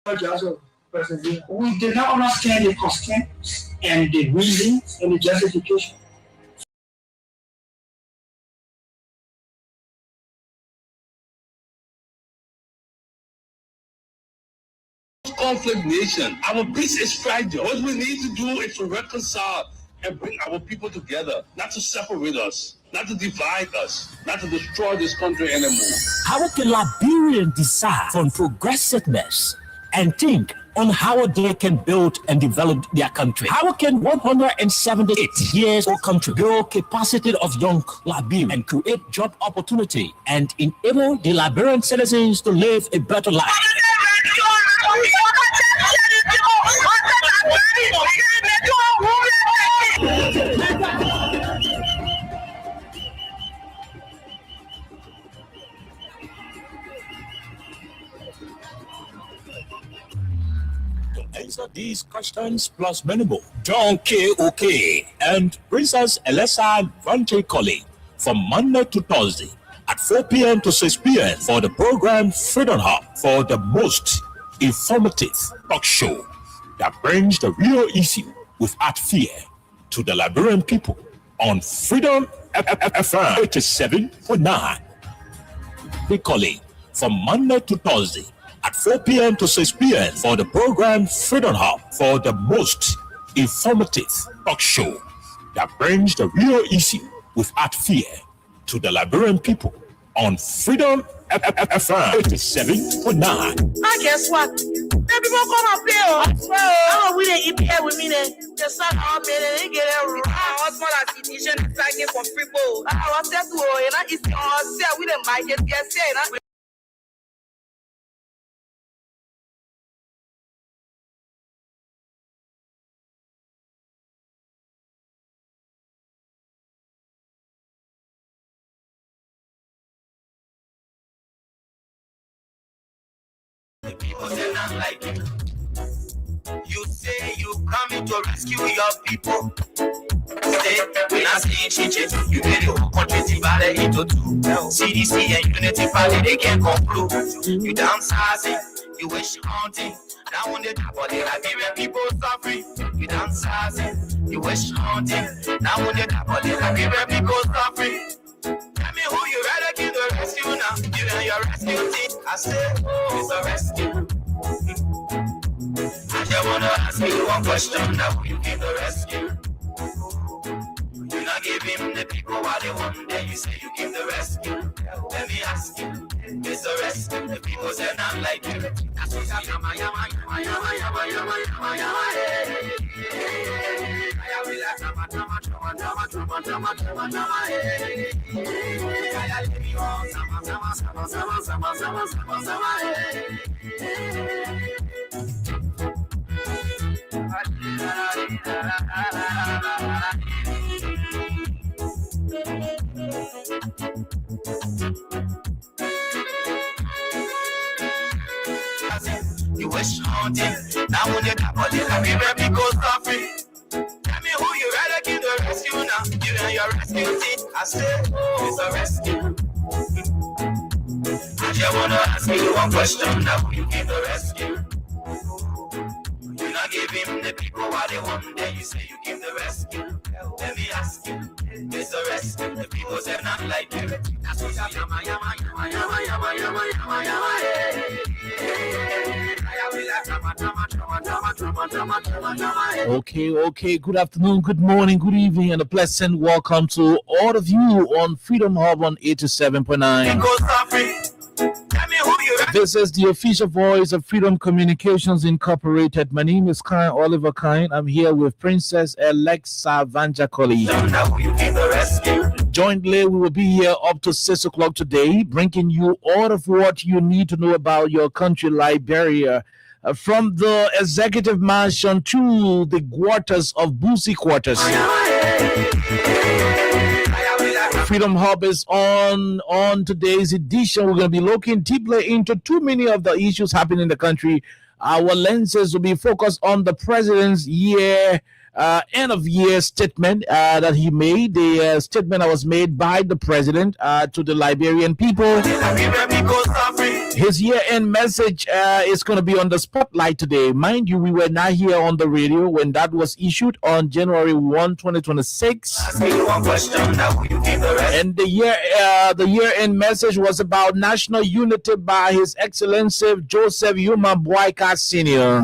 We did not understand the constraints and the reasons and the justification. Conflict nation. Our peace is fragile. What we need to do is to reconcile and bring our people together, not to separate us, not to divide us, not to destroy this country anymore. How can Liberians decide on progressiveness and think on how they can build and develop their country? How can 178 years old country build capacity of young Liberians and create job opportunity and enable the Liberian citizens to live a better life? To answer these questions plus many more, John K. Oke and Princess Elesa Vanche from Monday to Thursday at 4 p.m. to 6 p.m. for the program Freedom Hub, for the most informative talk show that brings the real issue without fear to the Liberian people on Freedom FM 87.9. Weekly from Monday to Thursday at 4 p.m. to 6 p.m. for the program Freedom Hub, for the most informative talk show that brings the real issue without fear to the Liberian people on Freedom FM 87.9. I guess what? Then people come up here. Oh, we didn't eat here with me. The sun all made it. They get it. What's more like the nation is like for people. I was there to, it's all we didn't buy it. Yes, people say not like you. You say you coming to rescue your people. Say, when I say changes, you made the whole country divided into two. CDC and Unity Party, they can't conclude. You downsizing, you wish haunting. Now on the top of the Liberian people suffering. You downsizing, you wish haunting. Now on the top of the Liberian people suffering. Tell me who you rather give the rescue now. You and your rescue team. I say, it's a rescue. I just wanna ask you one question. Now who you give the rescue? You not give him the people what they want. Then you say you give the rescue. Let me ask you, it's a rescue. The people say not like you. That's what I yama yama yama yama yama yama yama yama. You wish haunting. Now when you're top of the Liberian people suffering. Tell me who you rather give the rescue now. You and your rescue team. I say, it's a rescue. I just wanna ask you one question. Now who you give the rescue? You not give him the people what they want. Then you say you give the rescue. Let me ask you, it's a rescue. The people say not like you. That's what I yama yama yama yama yama yama yama yama. Okay. Good afternoon, good morning, good evening, and a pleasant welcome to all of you on Freedom Hub on 87.9. This is the official voice of Freedom Communications Incorporated. My name is Kyle Oliver Kine. I'm here with Princess Alexa Vanjakoli. Jointly, we will be here up to 6 o'clock today, bringing you all of what you need to know about your country, Liberia. From the executive mansion to the quarters of Boosie quarters. Freedom Hub is on today's edition. We're going to be looking deeply into too many of the issues happening in the country. Our lenses will be focused on the president's end of year statement that he made. The statement that was made by the president to the Liberian people. His year-end message is going to be on the spotlight today. Mind you, we were not here on the radio when that was issued on January 1, 2026. And the year-end message was about national unity by His Excellency Joseph Yuma Boyka Sr.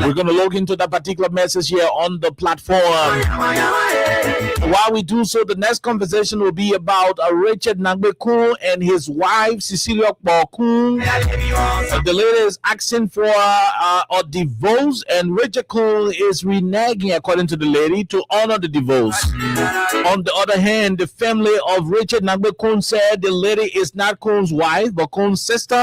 We're going to look into that particular message here on the platform. While we do so, the next conversation will be about Richard Nagbe-Kun and his wife, Cecilia Kun. The lady is asking for a divorce, and Richard Kun is reneging, according to the lady, to honor the divorce. On the other hand, the family of Richard Nagbe-Kun said the lady is not Kun's wife, but Kun's sister.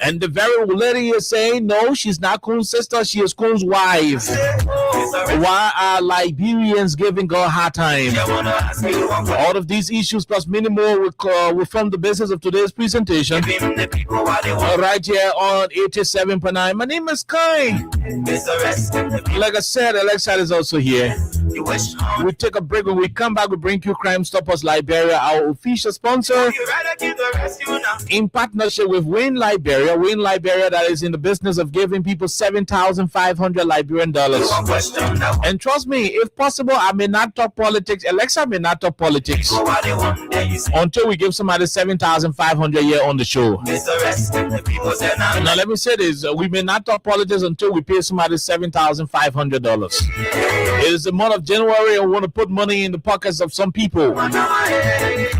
And the very lady is saying, no, she's not Kun's sister, she is Kun's wife. Why are Liberians giving God a hard time? All of these issues plus many more will form the basis of today's presentation. Right here on 87.9. My name is Kai. Like I said, Alexa is also here. We take a break. When we come back, we bring you Crime Stoppers Liberia, our official sponsor, in partnership with Wayne Liberia. Wayne Liberia, that is in the business of giving people $7,500 Liberian dollars. And trust me, if possible, I may not talk politics. Alexa may not talk politics until we give somebody $7,500 a year on the show. Now, let me say this: we may not talk politics until we pay somebody $7,500. It is the month of January, and we want to put money in the pockets of some people.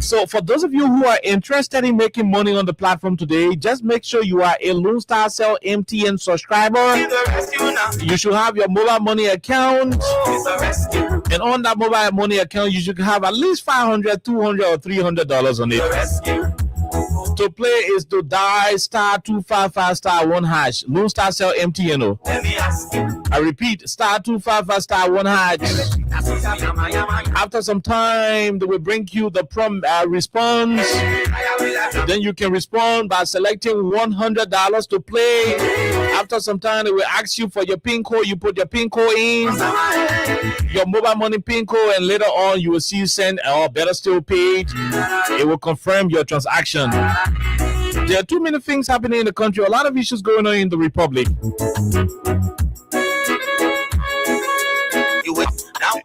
So, for those of you who are interested in making money on the platform today, just make sure you are a Lone Star Cell MTN subscriber. You should have your mobile money account, and on that mobile money account, you should have at least $500, $200, or $300 on it. To play is to dial *255*1#. Lone Star Cell MTN. I repeat, *255*1#. After some time, they will bring you the response. Then you can respond by selecting $100 to play. After some time, they will ask you for your PIN code. You put your PIN code in, your mobile money PIN code, and later on you will see send or better still paid. It will confirm your transaction. There are too many things happening in the country. A lot of issues going on in the republic.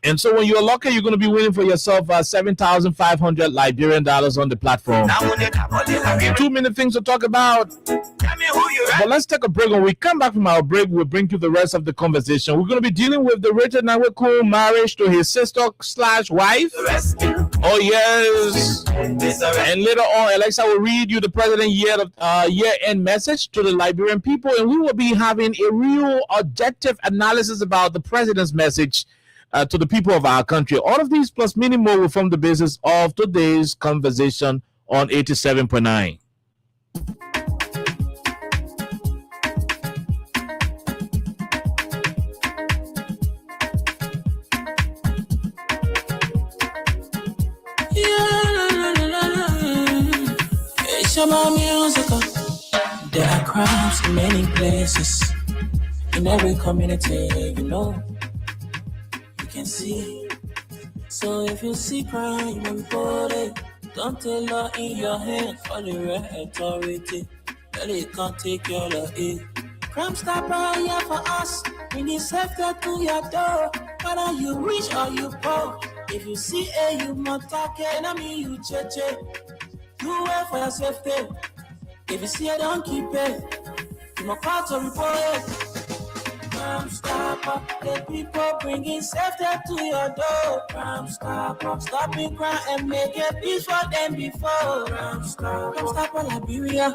And so when you're lucky, you're going to be winning for yourself $7,500 Liberian dollars on the platform. Too many things to talk about. But let's take a break. When we come back from our break, we'll bring you the rest of the conversation. We're going to be dealing with the Richard Nagbe-Kun marriage to his sister/wife. Oh, yes. And later on, Alexa will read you the president year-end message to the Liberian people. And we will be having a real objective analysis about the president's message to the people of our country. All of these plus many more will form the basis of today's conversation on 87.9. It's about music. There are crimes in many places, in every community, you know. Can see. So if you see crime, you report it. Don't take law in your hands for the right authority. Really can't take your law in. Crime Stopper here for us. Bringing safety to your door. Whether you rich or you poor. If you see you must talk it. I mean you cheche. You wait for your safety. If you see don't keep it. You must call to report it. Crime Stopper, the people bringing safety to your door. Crime Stopper, stopping crime and making peace for them before. Crime Stopper Liberia,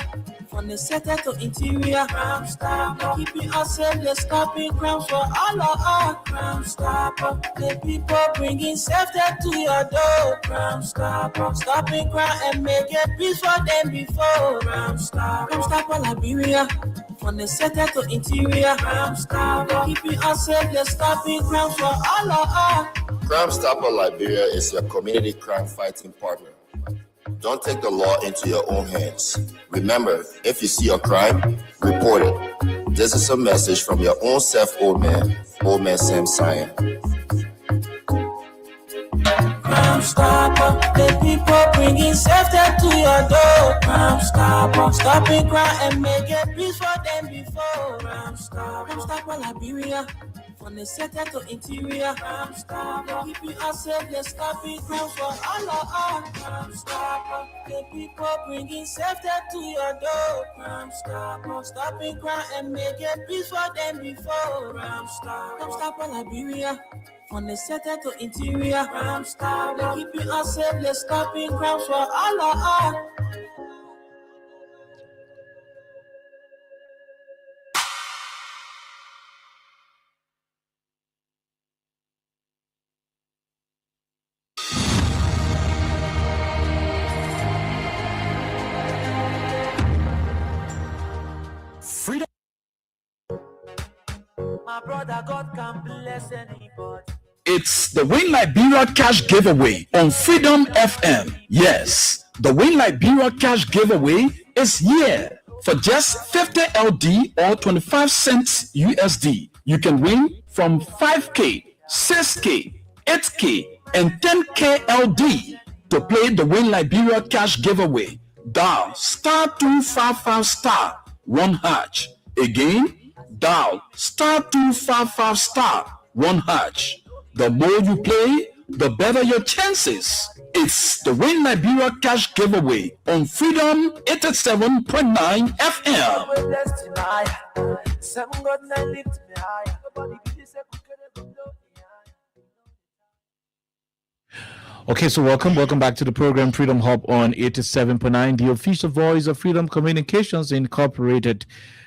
from the center to interior. Crime Stopper, keeping us safe, they're stopping crime for all of us. Crime Stopper, the people bringing safety to your door. Crime Stopper, stopping crime and making peace for them before. Crime Stopper Liberia, from the center to interior. Crime Stopper, keeping us safe, they're stopping crime for all of us. Crime Stopper Liberia is your community crime fighting partner. Don't take the law into your own hands. Remember, if you see a crime, report it. This is a message from your own self, Old Man Sam Sion. Crime Stopper, the people bringing safety to your your door. Crime Stopper, stopping crime and make it peace for them before. Crime Stopper, Liberia. From the center to interior, Crime Stopper, keeping us safe, let's stop it, crime for all of us. Crime Stopper, the people bringing safety to your door. Crime Stopper, stopping crime and making peace for them before. Crime Stopper, Liberia. From the center to interior, Crime Stopper, keeping us safe, let's stop it, crime for all of us. Freedom. My brother, God can bless anybody. It's the Win Liberia Cash Giveaway on Freedom FM. Yes, the Win Liberia Cash Giveaway is here. For just 50 LD or 25 cents USD, you can win from 5K, 6K, 8K, and 10K LD. To play the Win Liberia Cash Giveaway, dial *255*1#. Again, dial *255*1#. The more you play, the better your chances. It's the Win Liberia Cash Giveaway on Freedom 87.9 FM. Okay, so welcome back to the program Freedom Hub on 87.9, the official voice of Freedom Communications Incorporated.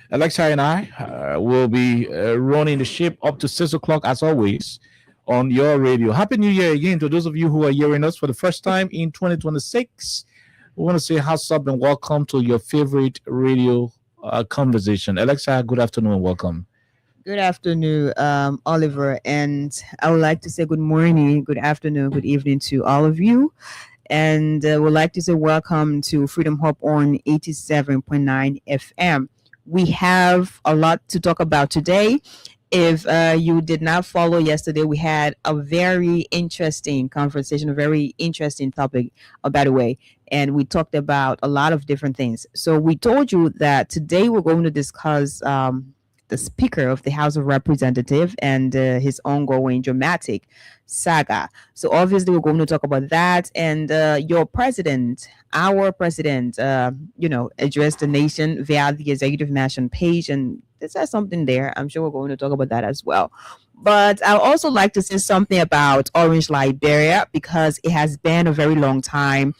Alexa and I will be running the ship up to 6 o'clock as always on your radio. Happy New Year again to those of you who are hearing us for the first time in 2026. We want to say how's up and welcome to your favorite radio conversation. Alexa, good afternoon and welcome. Good afternoon, Oliver, and I would like to say good morning, good afternoon, good evening to all of you, and would like to say welcome to Freedom Hub on 87.9 FM. We have a lot to talk about today. If you did not follow yesterday, we had a very interesting conversation, a very interesting topic, by the way, and we talked about a lot of different things. So we told you that today we're going to discuss the Speaker of the House of Representatives and his ongoing dramatic saga. So obviously we're going to talk about that, and your president, our president, addressed the nation via the Executive Mansion page, and it says something there. I'm sure we're going to talk about that as well. But I also like to say something about Orange Liberia, because it has been a very long time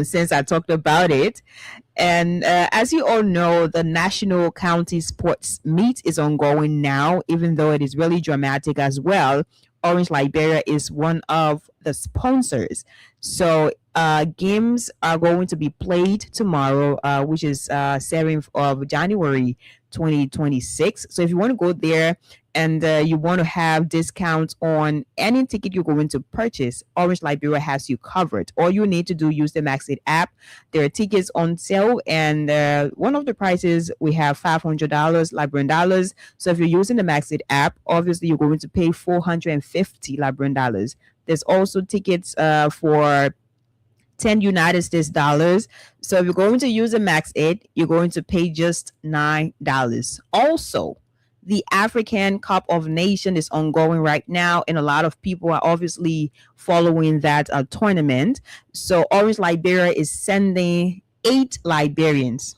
since I talked about it. And as you all know, the National County Sports Meet is ongoing now, even though it is really dramatic as well. Orange Liberia is one of the sponsors. So games are going to be played tomorrow, which is 7th of January 2026. So if you want to go there and you want to have discounts on any ticket you're going to purchase, Orange Liberia has you covered. All you need to do, use the Maxit app. There are tickets on sale, and one of the prices, we have $500 Liberian dollars. So if you're using the Maxit app, obviously you're going to pay 450 Liberian dollars. There's also tickets for 10 United States dollars. So if you're going to use a Max 8, you're going to pay just $9. Also, the African Cup of Nations is ongoing right now, and a lot of people are obviously following that tournament. So Orange Liberia is sending 8 Liberians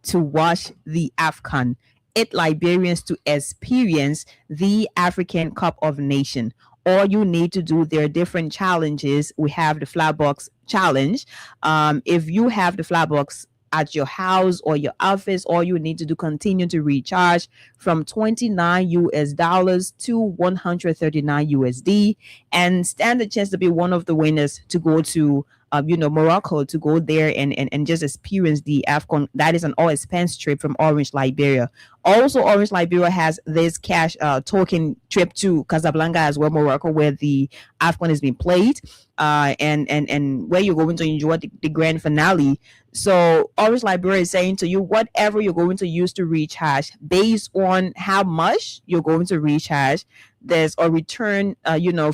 to watch the AFCON, 8 Liberians to experience the African Cup of Nations. All you need to do, there are different challenges. We have the flat box challenge. If you have the flat box at your house or your office, all you need to do, continue to recharge from $29 to $139 and stand a chance to be one of the winners to go to Morocco, to go there and just experience the AFCON. That is an all expense trip from Orange Liberia. Also, Orange Liberia has this cash token trip to Casablanca as well, Morocco, where the AFCON is being played, and where you're going to enjoy the grand finale. So Orange Liberia is saying to you, whatever you're going to use to recharge, based on how much you're going to recharge, there's a return,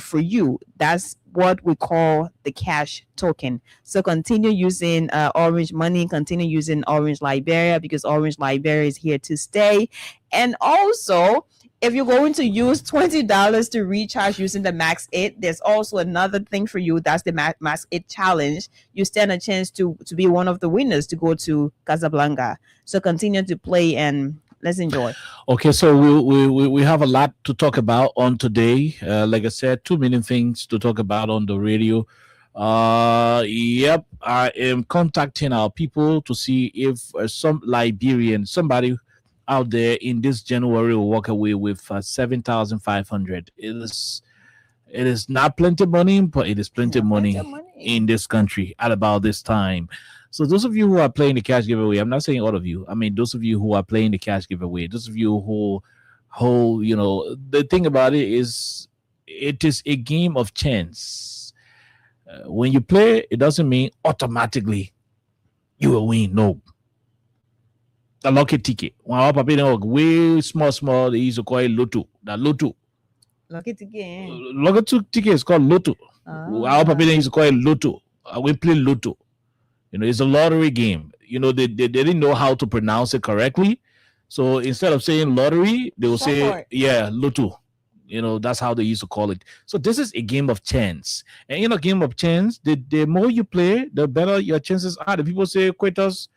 for you. That's what we call the cash token. So continue using Orange Money, continue using Orange Liberia, because Orange Liberia is here to stay. And also, if you're going to use $20 to recharge using the Max 8, there's also another thing for you. That's the Max 8 challenge. You stand a chance to be one of the winners to go to Casablanca. So continue to play and let's enjoy. Okay, so we have a lot to talk about on today. Like I said, 2 million things to talk about on the radio. Yep, I am contacting our people to see if some Liberian, somebody out there in this January will walk away with 7,500. It is not plenty money, but it is plenty money in this country at about this time. So those of you who are playing the cash giveaway, I'm not saying all of you. I mean, those of you who are playing the cash giveaway, those of you who the thing about it is a game of chance. When you play, it doesn't mean automatically you will win. No. The lucky ticket. When our papa way small, they used to call it Lotto. The Lotto. Lucky ticket. Lucky ticket is called Lotto. Our papa used to call it Lotto. We play Lotto. It's a lottery game. They didn't know how to pronounce it correctly. So instead of saying lottery, they will say, Lotto. That's how they used to call it. So this is a game of chance. And in a game of chance, the more you play, the better your chances are. The people say quitters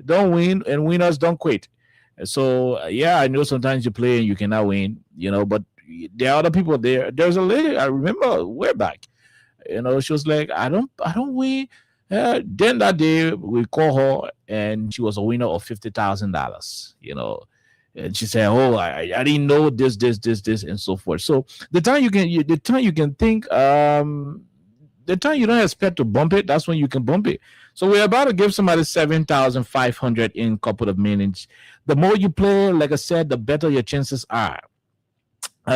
don't win and winners don't quit. So I know sometimes you play and you cannot win, but there are other people there. There's a lady I remember way back, she was like, I don't win. Then that day we called her and she was a winner of $50,000, and she said, oh, I didn't know this and so forth. So the time you can think, the time you don't expect to bump it, that's when you can bump it. So we're about to give somebody 7,500 in a couple of minutes. The more you play, like I said, the better your chances are.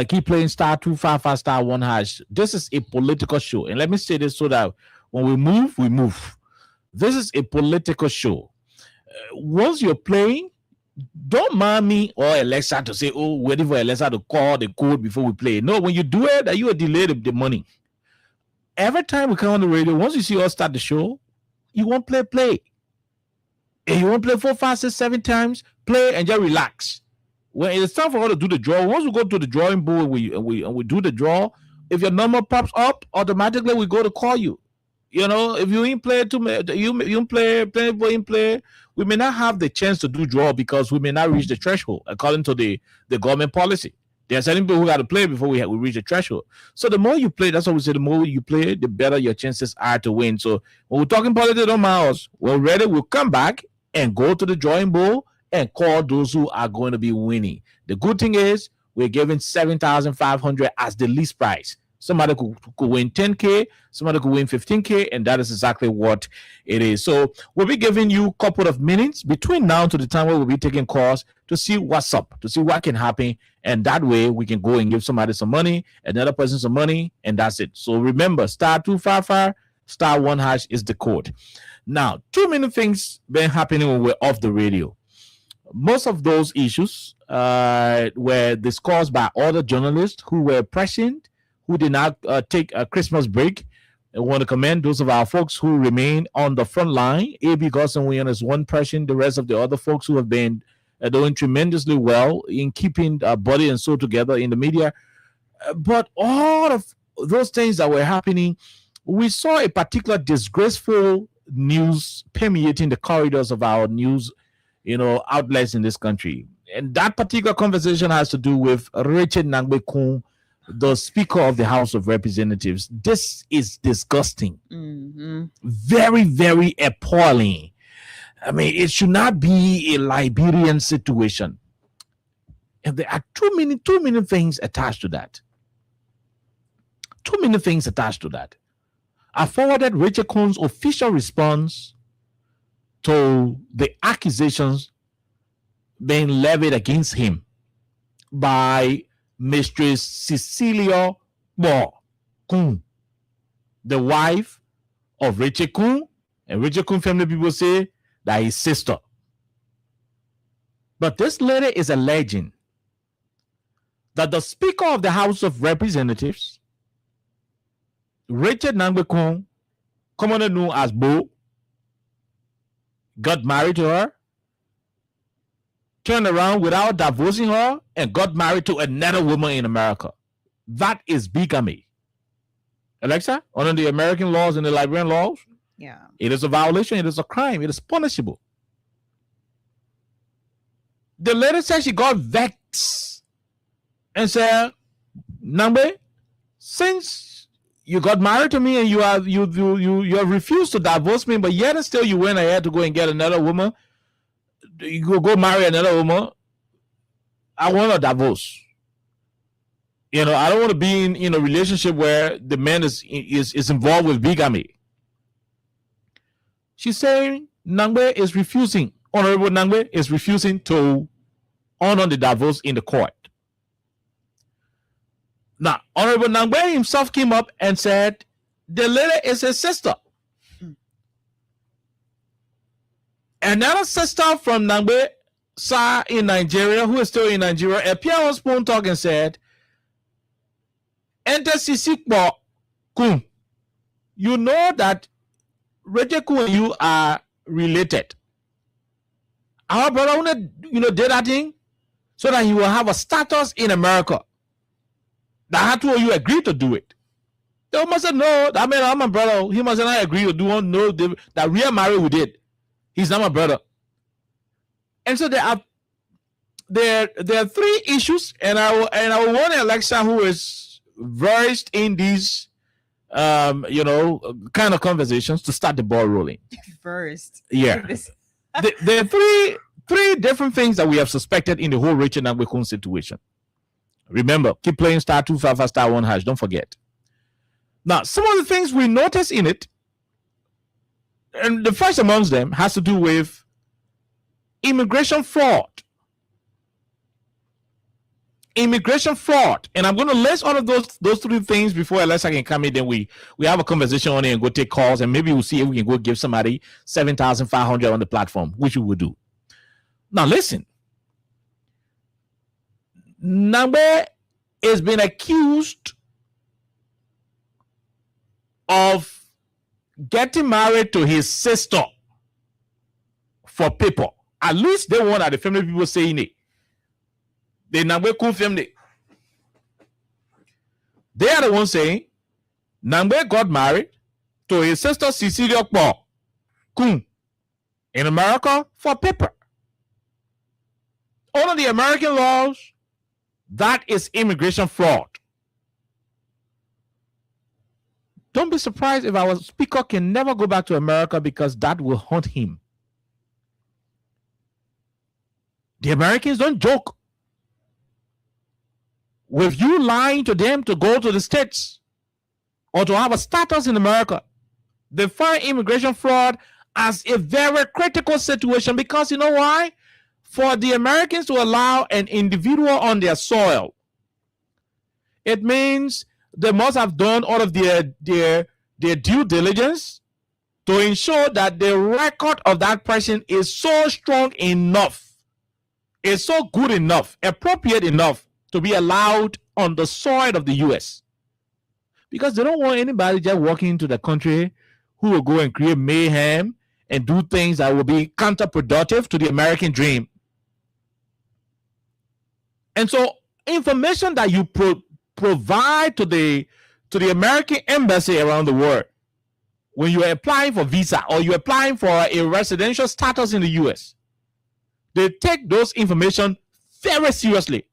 Keep playing *255 *1#. This is a political show. And let me say this so that when we move. This is a political show. Once you're playing, don't mind me or Alexa to say, oh, waiting for Alexa to call the code before we play. No, when you do it, you are delayed the money. Every time we come on the radio, once you see us start the show, you won't play. And you won't play 4, 5, 6, 7 times, play and just relax. When it's time for us to do the draw, once we go to the drawing board and we do the draw, if your number pops up, automatically we go to call you. If you ain't play we may not have the chance to do draw because we may not reach the threshold according to the government policy. There are certain people who got to play before we reach the threshold. So the more you play, that's what we say, the more you play, the better your chances are to win. So when we're talking politics, don't mind us. We're ready. We'll come back and go to the drawing board and call those who are going to be winning. The good thing is we're giving 7,500 as the least price. Somebody could win 10K, somebody could win 15K, and that is exactly what it is. So we'll be giving you a couple of minutes between now to the time where we'll be taking calls to see what's up, to see what can happen, and that way we can go and give somebody some money, another person some money, and that's it. So remember, *255 *1# is the code. Now, 2 million things been happening when we're off the radio. Most of those issues were discussed by other journalists who were prescient, who did not take a Christmas break. I want to commend those of our folks who remain on the front line. A.B. Gosson is one person. The rest of the other folks who have been doing tremendously well in keeping body and soul together in the media. But all of those things that were happening, we saw a particular disgraceful news permeating the corridors of our news, outlets in this country. And that particular conversation has to do with Richard Nangbe-Kun, the Speaker of the House of Representatives. This is disgusting. Mm-hmm. Very, very appalling. I mean, it should not be a Liberian situation. And there are too many things attached to that. Too many things attached to that. I forwarded Richard Kun's official response to the accusations being levied against him by Mistress Cecilia Kun, the wife of Richard Kun, and Richard Kun family people say that his sister. But this lady is alleging that the Speaker of the House of Representatives Richard Nangbe Kun, commonly known as Bo, got married to her, turned around without divorcing her, and got married to another woman in America. That is bigamy. Alexa, under the American laws and the Liberian laws, Yeah. it is a violation, it is a crime, it is punishable. The lady said she got vexed and said, Nambe, since you got married to me and you have refused to divorce me, but yet and still you went ahead to go and get another woman, you go marry another woman, I want a divorce. You know, I don't want to be in a relationship where the man is involved with bigamy. She's saying Nangbe is refusing, Honorable Nangbe is refusing to honor the divorce in the court. Now, Honorable Nangbe himself came up and said, the lady is his sister. Another sister from Nangbe Sa in Nigeria, who is still in Nigeria, appeared on Spoon Talk and said, Enter Sisikbo Kun. You know that Reggie Kun and you are related. Our brother, did that thing so that he will have a status in America. That had to you agree to do it. They must say no. I mean, I'm a brother. He must not agree to do no. That we are married. We did. He's not my brother. And so there are three issues, and I will want Alexa, who is versed in these, kind of conversations, to start the ball rolling. First. Yeah. There are three different things that we have suspected in the whole Richard Nangbe Kun situation. Remember, keep playing *255 *1#. Don't forget. Now, some of the things we notice in it, and the first amongst them has to do with immigration fraud. Immigration fraud. And I'm going to list all of those three things before Alexa can come in. Then we have a conversation on it and go take calls, and maybe we'll see if we can go give somebody 7,500 on the platform, which we will do. Now, listen. Nangbe is being accused of getting married to his sister for paper. At least they want the family people saying it. The Nangbe Kun family. They are the ones saying Nangbe got married to his sister Cecilia Kun in America for paper. Under the American laws, that is immigration fraud. Don't be surprised if our speaker can never go back to America, because that will haunt him. The Americans don't joke with you lying to them to go to the States or to have a status in America. They find immigration fraud as a very critical situation, because you know why? For the Americans to allow an individual on their soil, it means they must have done all of their due diligence to ensure that the record of that person is so strong enough, is so good enough, appropriate enough to be allowed on the soil of the U.S. Because they don't want anybody just walking into the country who will go and create mayhem and do things that will be counterproductive to the American dream. And so information that you provide to the American embassy around the world when you are applying for visa or you're applying for a residential status in the US, they take those information very seriously.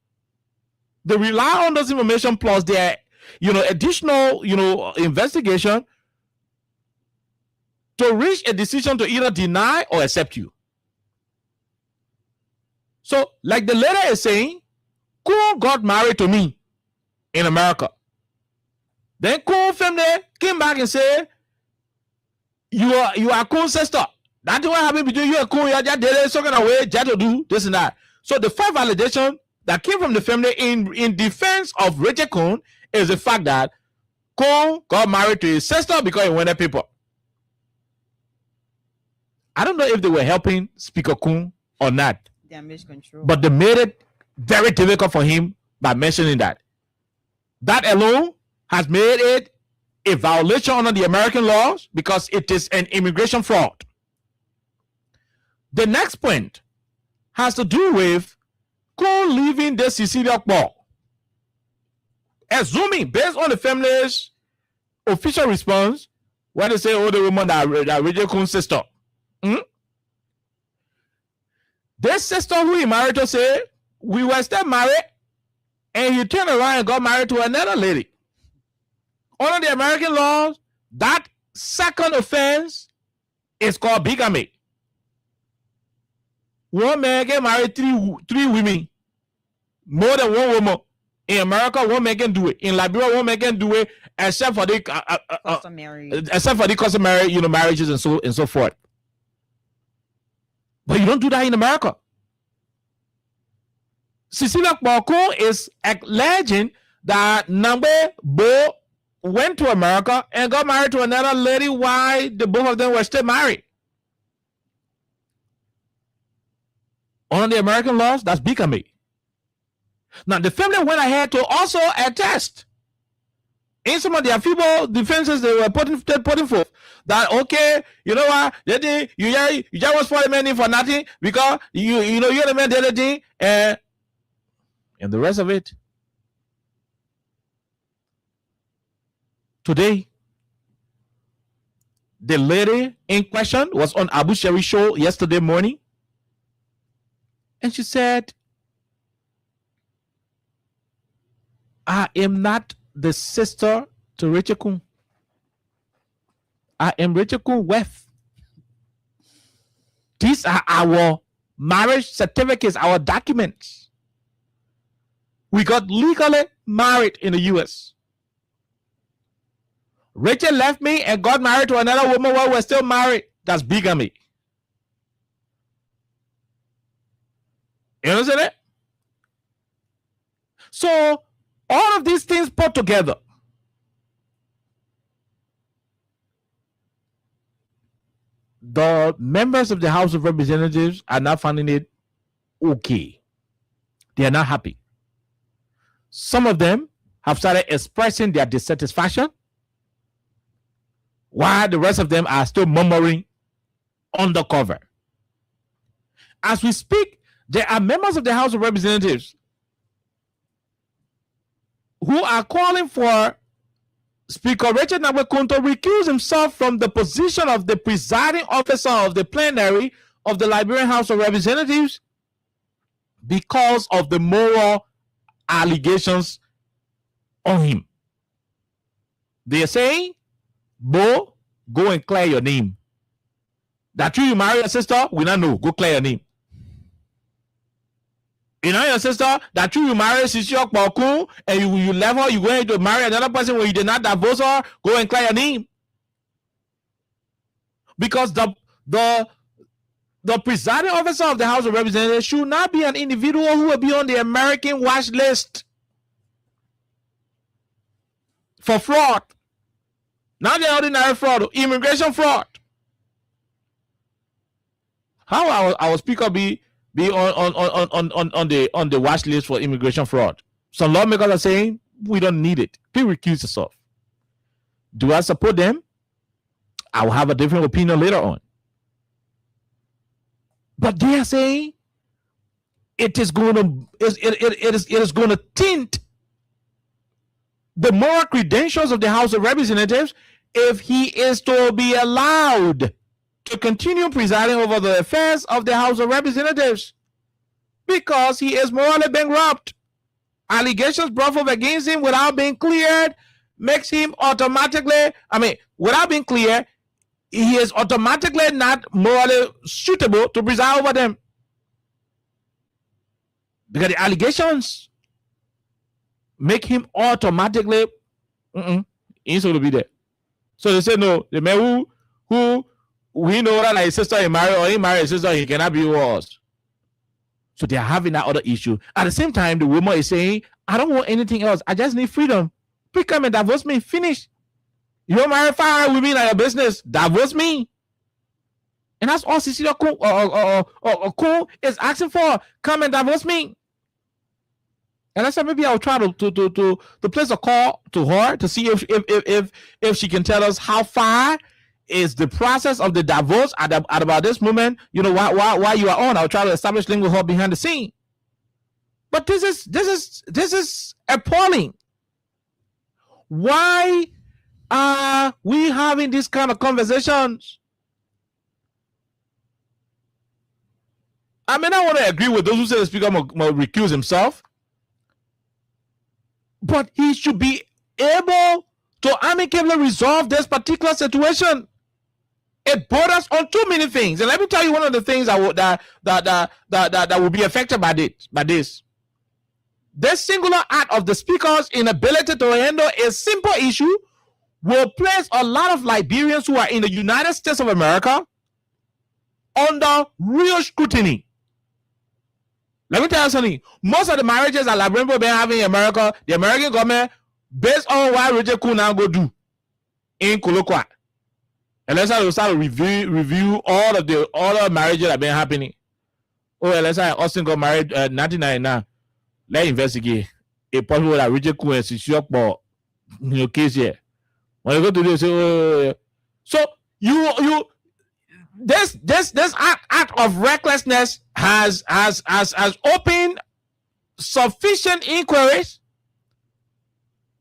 They rely on those information plus their additional investigation to reach a decision to either deny or accept you. So, like the letter is saying, Kun got married to me in America. Then Kun family came back and said, you are Kun's sister. That's what happened between you and Kun. You just did it, so kind of way, just to do this and that. So the first validation that came from the family in defense of Richard Kun is the fact that Kun got married to his sister because he wanted people. I don't know if they were helping Speaker Kun or not. Damage control. But they made it very difficult for him by mentioning that. That alone has made it a violation under the American laws because it is an immigration fraud. The next point has to do with leaving the Cecilia Ball. Assuming, based on the family's official response, when they say, oh, the woman that Rachel Kuhn's sister. This sister who he married to say, we were still married, and he turned around and got married to another lady. Under the American laws, that second offense is called bigamy. One man can marry three women, more than one woman. In America, one man can do it. In Liberia, one man can do it, except for the customary, marriages and so forth. But you don't do that in America. Cecilia Bako is alleging that Nambe Bo went to America and got married to another lady while the both of them were still married. Under the American laws, that's bigamy. Now, the family went ahead to also attest in some of their feeble defenses they were putting forth that, okay, you know what, you just was for the man for nothing because you're the man the other thing, and the rest of it. Today, the lady in question was on Abu Shari show yesterday morning, and she said, I am not the sister to Rachel Kuhn. I am Rachel Kuhn's wife. These are our marriage certificates, our documents. We got legally married in the U.S. Rachel left me and got married to another woman while we're still married. That's bigamy. You understand it? So, all of these things put together, the members of the House of Representatives are not finding it okay. They are not happy. Some of them have started expressing their dissatisfaction, while the rest of them are still murmuring undercover. As we speak, there are members of the House of Representatives who are calling for Speaker Richard Nambe Kuhn to recuse himself from the position of the presiding officer of the plenary of the Liberian House of Representatives because of the moral allegations on him. They are saying, Bo, go and clear your name. That you marry your sister, we don't know. Go clear your name. You know your sister that you marry Sisiok Baku and you left her, you going to marry another person when you did not divorce her, go and clear your name. Because the presiding officer of the House of Representatives should not be an individual who will be on the American watch list for fraud. Not the ordinary fraud, immigration fraud. How our speaker be on the watch list for immigration fraud? Some lawmakers are saying we don't need it. Please recuse yourself. Do I support them? I will have a different opinion later on. But they are saying it is going to tint the moral credentials of the House of Representatives if he is to be allowed to continue presiding over the affairs of the House of Representatives, because he is morally bankrupt. Allegations brought forth against him without being cleared makes him automatically, without being clear, he is automatically not morally suitable to preside over them. Because the allegations make him automatically he's going to be there. So they say no, the man who we know that like his sister he married or he married his sister, he cannot be yours. So they are having that other issue. At the same time, the woman is saying, I don't want anything else. I just need freedom. Please come and divorce me. Finish. You don't marry 5 women like your business. Divorce me. And that's all Cecilia Kuhn is asking for. Come and divorce me. And I said maybe I'll try to place a call to her to see if she can tell us how far is the process of the divorce at about this moment. You know, why you are on. I'll try to establish link with her behind the scene. But this is appalling. Why are we having these kind of conversations? I mean, I want to agree with those who say the speaker must recuse himself, but he should be able to amicably resolve this particular situation. It borders on too many things, and let me tell you one of the things that will be affected by this. This singular act of the speaker's inability to handle a simple issue will place a lot of Liberians who are in the United States of America under real scrutiny. Let me tell you something. Most of the marriages that Liberian people been having in America, the American government, based on what Roger Coon now go do in Kolokwa, and let's start to review all the marriages that have been happening. Oh, let's say Austin got married 1999. Let's investigate a possible that Roger Coon is shop for case here. When you go to this, so you this act of recklessness has opened sufficient inquiries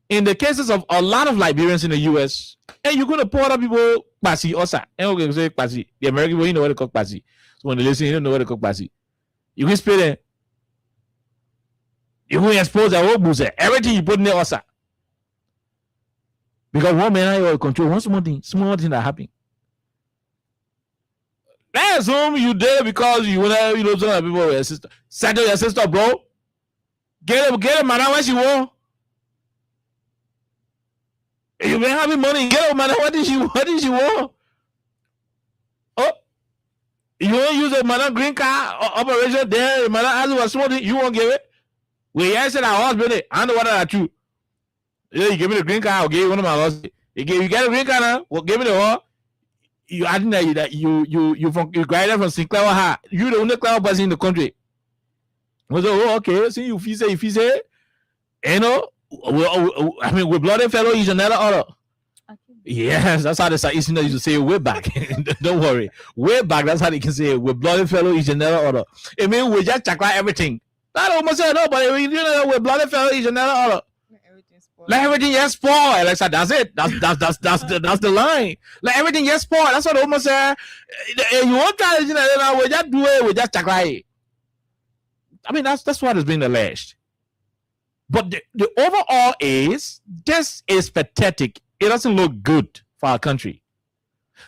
in the cases of a lot of Liberians in the U.S. And you're going to pour other people Pasi Osa. And we're going to say Pasi. The American people, you know what they call Pasi. So when they listen, you don't know what they call Pasi. You can spell it. You will expose a whole boozer. Everything you put in the Osa. Because one man I control one small thing that happen. Let's assume you did because you know some people with your sister. Settle your sister, bro. Get a man when she want. You been having money. Get a man. What did she want? Oh, you want to use a man green card operation there? Man ask you what small thing you won't give it. We answer our husband. I know what are true. Yeah, you give me the green card. I'll give you one of my husbands. You get a green card now. Well, give me the one. You I didn't that you graduated from Sinclair High. You the only cloud person in the country. I was like, oh, okay. See, if you say, you know, I mean, with bloody fellow is another order. Okay. Yes, that's how the East Indians used to say way back. Don't worry, way back. That's how they can say it. With bloody fellow is another order. I mean, we just check out everything. That almost said no, but you know, with bloody fellow is another order. Let everything get spoiled. Like that's it. That's the line. Let everything get spoiled. That's what almost said. You want to, you know, we just do it. We just check it. I mean, that's what is being alleged. But the overall is this is pathetic. It doesn't look good for our country.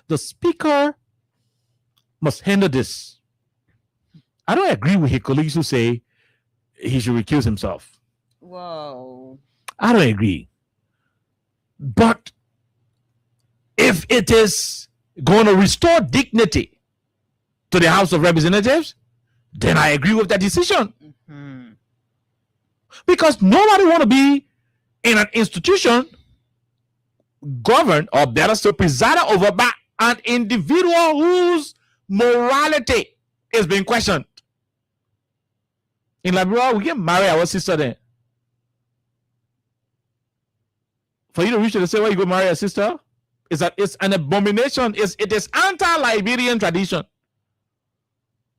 The speaker must handle this. I don't agree with his colleagues who say he should recuse himself. Whoa. I don't agree. But if it is going to restore dignity to the House of Representatives, then I agree with that decision. Mm-hmm. Because nobody want to be in an institution governed, or better still presided over by an individual whose morality is being questioned. In Liberia, we can marry our sister then. For you to reach to say, well, you go marry a sister, it's an abomination. It is anti-Liberian tradition.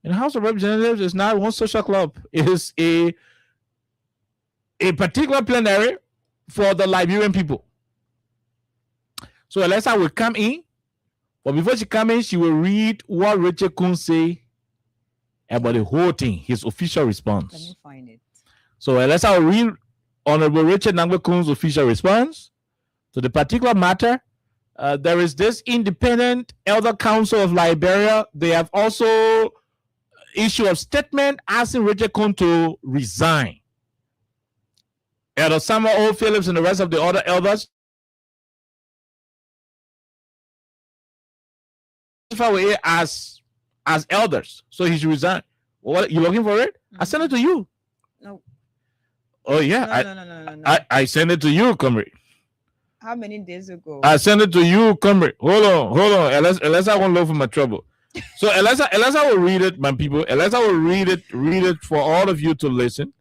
In the House of Representatives, it's not one social club. It is a particular plenary for the Liberian people. So Alessa will come in, but before she come in, she will read what Richard Coon say about the whole thing, his official response. Let me find it. So Alessa will read Honorable Richard Nangbe Coon's official response to the particular matter. There is this Independent Elder Council of Liberia. They have also issued a statement asking Richard Coon to resign. Elder Samuel O. Phillips and the rest of the other elders as elders, so he should resign. What, you looking for it? Mm-hmm. I sent it to you. No. Oh yeah. No. I sent it to you, comrade. How many days ago? I sent it to you, comrade. Hold on. Unless I won't look for my trouble. So Alessa will read it, my people. Alessa will read it for all of you to listen.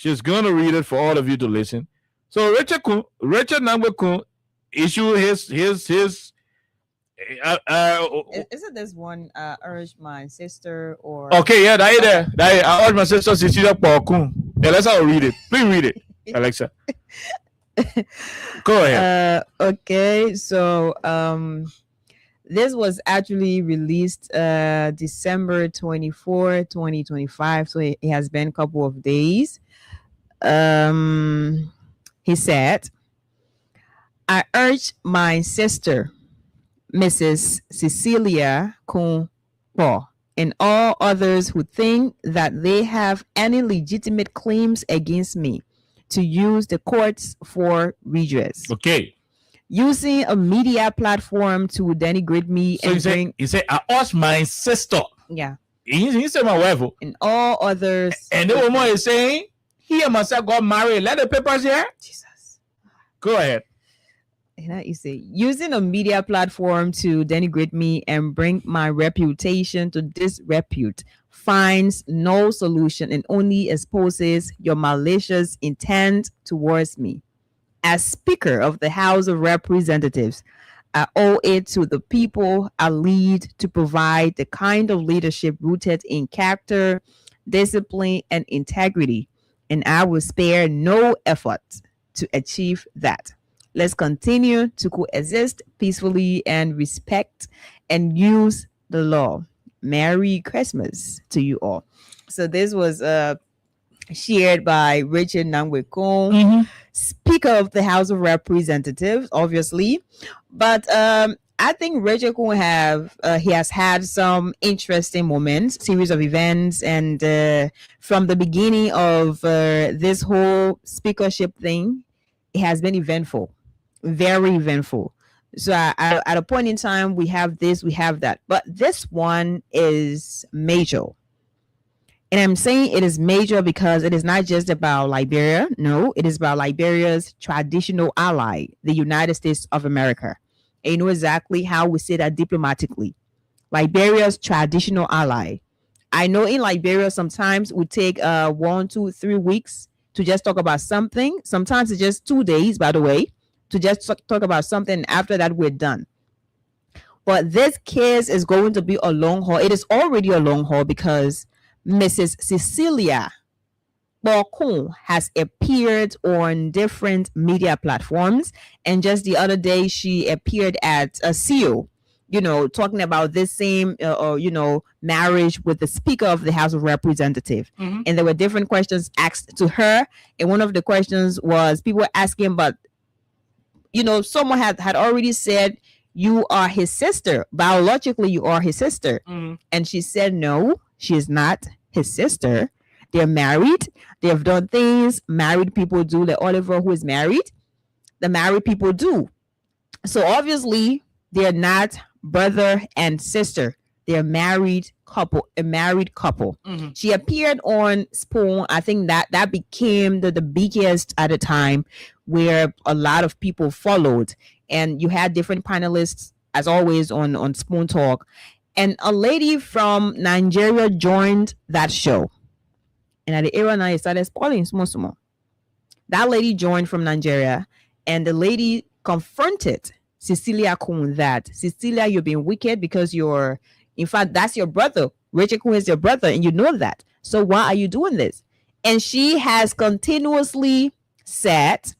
She's gonna read it for all of you to listen. So Richard Nangwe Kun issue his Isn't this one urge my sister or okay, yeah, that I urge my sister Cecilia Pokun. Alexa will read it. Please read it, Alexa. Go ahead. Okay, so this was actually released December 24, 2025. So it has been a couple of days. He said, I urge my sister, Mrs. Cecilia Kunpo, and all others who think that they have any legitimate claims against me to use the courts for redress. Okay. Using a media platform to denigrate me So he said, I urge my sister. yeah, He said my wife. and all others. And the woman is saying, he and myself got married. Let the papers here. Jesus. Go ahead. You say, using a media platform to denigrate me and bring my reputation to disrepute finds no solution and only exposes your malicious intent towards me. As Speaker of the House of Representatives, I owe it to the people I lead to provide the kind of leadership rooted in character, discipline, and integrity, and I will spare no effort to achieve that. Let's continue to coexist peacefully and respect and use the law. Merry Christmas to you all. So this was shared by Richard Nangwe Kun, Speaker of the House of Representatives, obviously. But I think Richard Kun he has had some interesting moments, series of events, and from the beginning of this whole speakership thing, it has been eventful. Very eventful. So at a point in time, we have this, we have that. But this one is major. And I'm saying it is major because it is not just about Liberia. No, it is about Liberia's traditional ally, the United States of America. And you know exactly how we say that diplomatically. Liberia's traditional ally. I know in Liberia, sometimes we take 1, 2, 3 weeks to just talk about something. Sometimes it's just 2 days, by the way, to just talk about something. After that, we're done. But this case is going to be a long haul. It is already a long haul because Mrs. Cecilia Bokun has appeared on different media platforms. And just the other day, she appeared at a CEO, talking about this same, marriage with the Speaker of the House of Representatives. And there were different questions asked to her. And one of the questions was people were asking, but someone had already said, you are his sister. Biologically, you are his sister. And she said, no, she is not his sister. They're married. They have done things married people do. Like Oliver, who is married, the married people do. So obviously, they're not brother and sister. They're a married couple. She appeared on Spoon. I think that became the biggest at the time, where a lot of people followed, and you had different panelists as always on Spoon Talk, and a lady from Nigeria joined that show. And at the era now, it started spoiling small. That lady joined from Nigeria, and the lady confronted Cecilia Kun that, Cecilia, you're being wicked because in fact, that's your brother. Richard Kun is your brother, and you know that. So why are you doing this? And she has continuously said,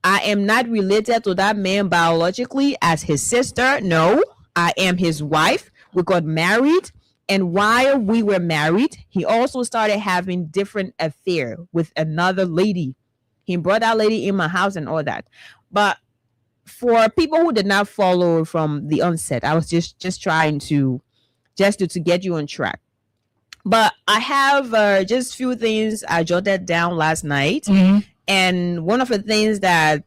I am not related to that man biologically as his sister. No, I am his wife. We got married. And while we were married, he also started having different affair with another lady. He brought that lady in my house and all that. But for people who did not follow from the onset, I was just trying to get you on track. But I have just few things I jotted down last night. And one of the things that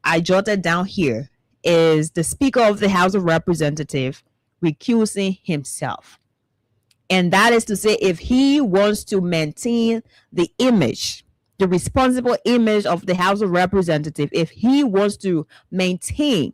I jotted down here is the Speaker of the House of Representatives recusing himself. And that is to say, if he wants to maintain the image, the responsible image of the House of Representatives, if he wants to maintain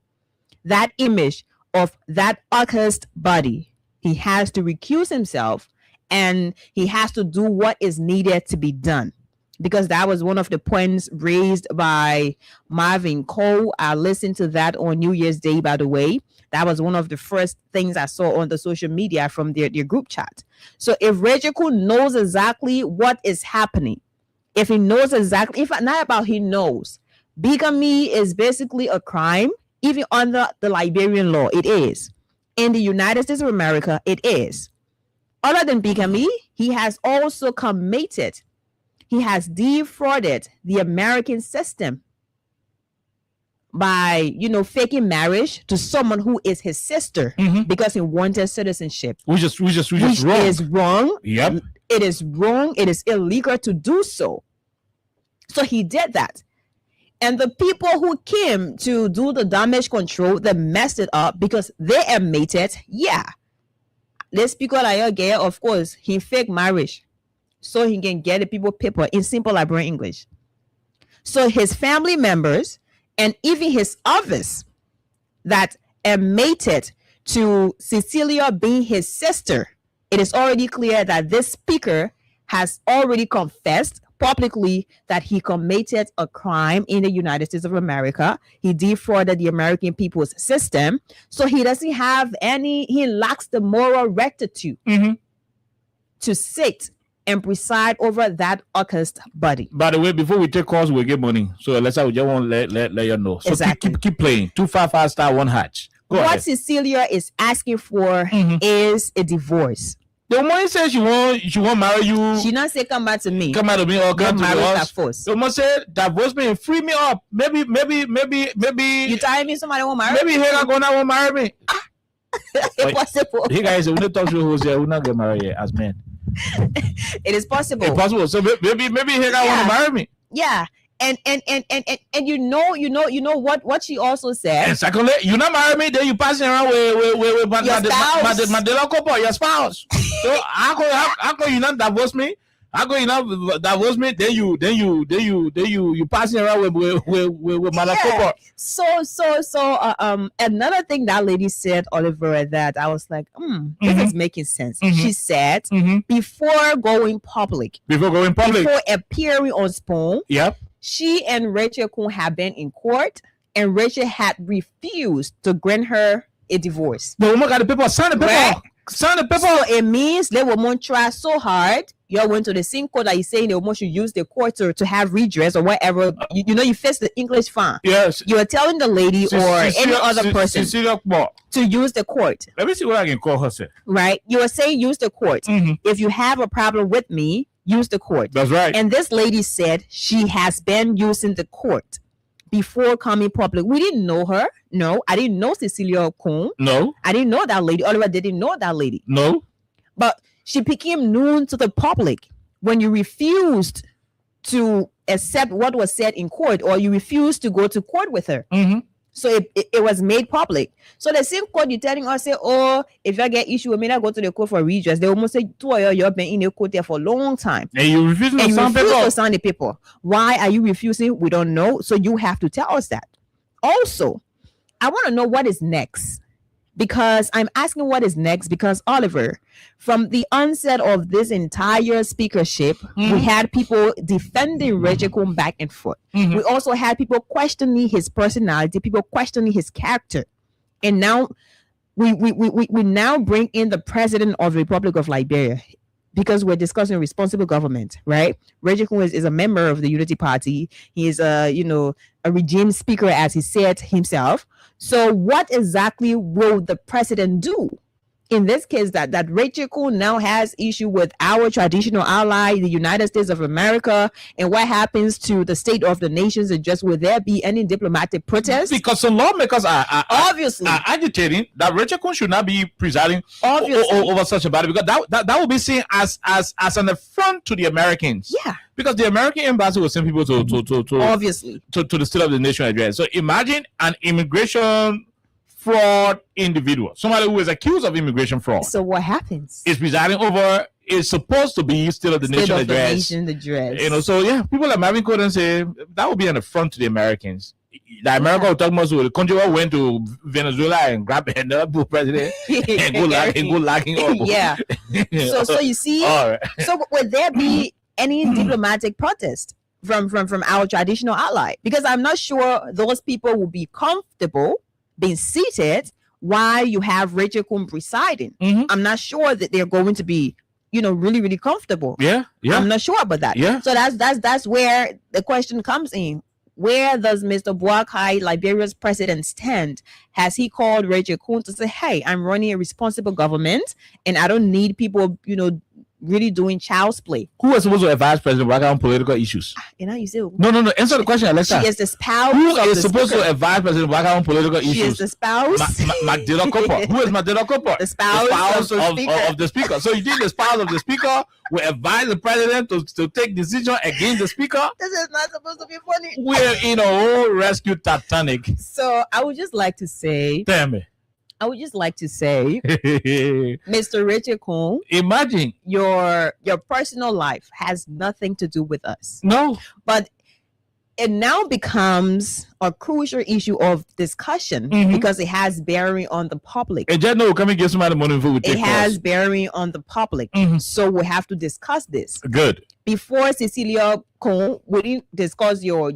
that image of that august body, he has to recuse himself, and he has to do what is needed to be done. because that was one of the points raised by Marvin Cole. I listened to that on New Year's Day, by the way. That was one of the first things I saw on the social media from their group chat. So if Rachel knows exactly what is happening, if he knows exactly, if not about he knows, bigamy is basically a crime, even under the Liberian law, it is. In the United States of America, it is. Other than bigamy, he has also committed, he has defrauded the American system by, faking marriage to someone who is his sister because he wanted citizenship. Which is wrong. Is wrong. Yep. It is wrong. It is illegal to do so. So he did that. And the people who came to do the damage control, they messed it up because they admitted, this people like gay, of course, he fake marriage so he can get the people paper in simple Liberian English. So his family members and even his office that admitted to Cecilia being his sister, it is already clear that this speaker has already confessed publicly that he committed a crime in the United States of America. He defrauded the American people's system. So he doesn't have he lacks the moral rectitude to sit and preside over that august body. By the way, before we take calls, we'll get money. So let's say we just want to let you know. So exactly. keep playing. 255*1#. Go what ahead. Cecilia is asking for is a divorce. The woman says she won't marry you. She not say come back to me. Come out of me or come to us. Force. The woman said divorce me and free me up. Maybe. You telling me somebody won't marry? Maybe Hagar gonna won't marry me. It's possible. Hey guys, when they talk to Jose, we not get married yet as men. It is possible. It's possible. So maybe Hagar want to marry me. Yeah. And you know what she also said. And secondly, you not marry me, then you passing around with your spouse. So how come you not divorce me? How come you not divorce me? Then you passing around with Malakopo. So another thing that lady said, Oliver, that I was like, this is making sense. She said before going public, before appearing on Spoon, she and Rachel Kuhn have been in court, and Rachel had refused to grant her a divorce. The woman got the paper, sign the paper. Right? Sign the paper. So it means they will try so hard. You went to the same court that you're saying they will should use the court to have redress or whatever. You face the English fine. Yes. You are telling the lady or any other person to use the court. Let me see what I can call her. Right. You are saying use the court. If you have a problem with me, use the court. That's right. And this lady said she has been using the court before coming public. We didn't know her. No, I didn't know Cecilia Kuhn. No. I didn't know that lady. Oliver didn't know that lady. No. But she became known to the public when you refused to accept what was said in court, or you refused to go to court with her. So it was made public. So the same court you're telling us, say, oh, if you get issue with me, I go to the court for redress. They almost say, you've been in the court there for a long time. And you refuse to sign the paper. Why are you refusing? We don't know. So you have to tell us that. Also, I want to know what is next. Because I'm asking what is next because, Oliver, from the onset of this entire speakership, we had people defending Rachel Kuhn back and forth. We also had people questioning his personality, people questioning his character. And now we now bring in the president of the Republic of Liberia because we're discussing responsible government, right? Rachel Kuhn is a member of the Unity Party. He is a regime speaker, as he said himself. So what exactly will the president do? In this case, that Rachel Kuhn now has issue with our traditional ally, the United States of America, and what happens to the state of the nations, and just will there be any diplomatic protest? Because some lawmakers are obviously agitating that Rachel Kuhn should not be presiding over such a matter, because that will be seen as an affront to the Americans. Yeah. Because the American embassy will send people to obviously to the State of the Nation address. So imagine an immigration fraud individual, somebody who is accused of immigration fraud. So what happens? Is presiding over, is supposed to be State of the Nation address. So yeah, people like Marvin Cole say that would be an affront to the Americans. The America will talk about the country went to Venezuela and grab another president and go locking up. Yeah. So you see, so would there be any diplomatic protest from our traditional ally, because I'm not sure those people will be comfortable being seated while you have Rachel Coon presiding. I'm not sure that they're going to be, really, really comfortable. Yeah. I'm not sure about that. Yeah. So that's where the question comes in. Where does Mr. Boakai, Liberia's president, stand? Has he called Rachel Coon to say, hey, I'm running a responsible government and I don't need people, really doing child's play? Who is supposed to advise President Boakai on political issues? You say, No. Answer the question, Alexa. she is the spouse. Who of is the supposed speaker. to advise President Boakai on political issues? She is the spouse. Magdalena Cooper. Who is Magdalena Cooper? The spouse of the speaker. So you think the spouse of the speaker will advise the president to take decision against the speaker? This is not supposed to be funny. We're in a whole rescue Titanic. So I would just like to say, Damn it. Mr. Richard Coon, Imagine. your personal life has nothing to do with us. No. But it now becomes a crucial issue of discussion because it has bearing on the public. And just know, come and give somebody money before we take It has calls. bearing on the public. So we have to discuss this. Good. Before Cecilia Coon, we didn't discuss your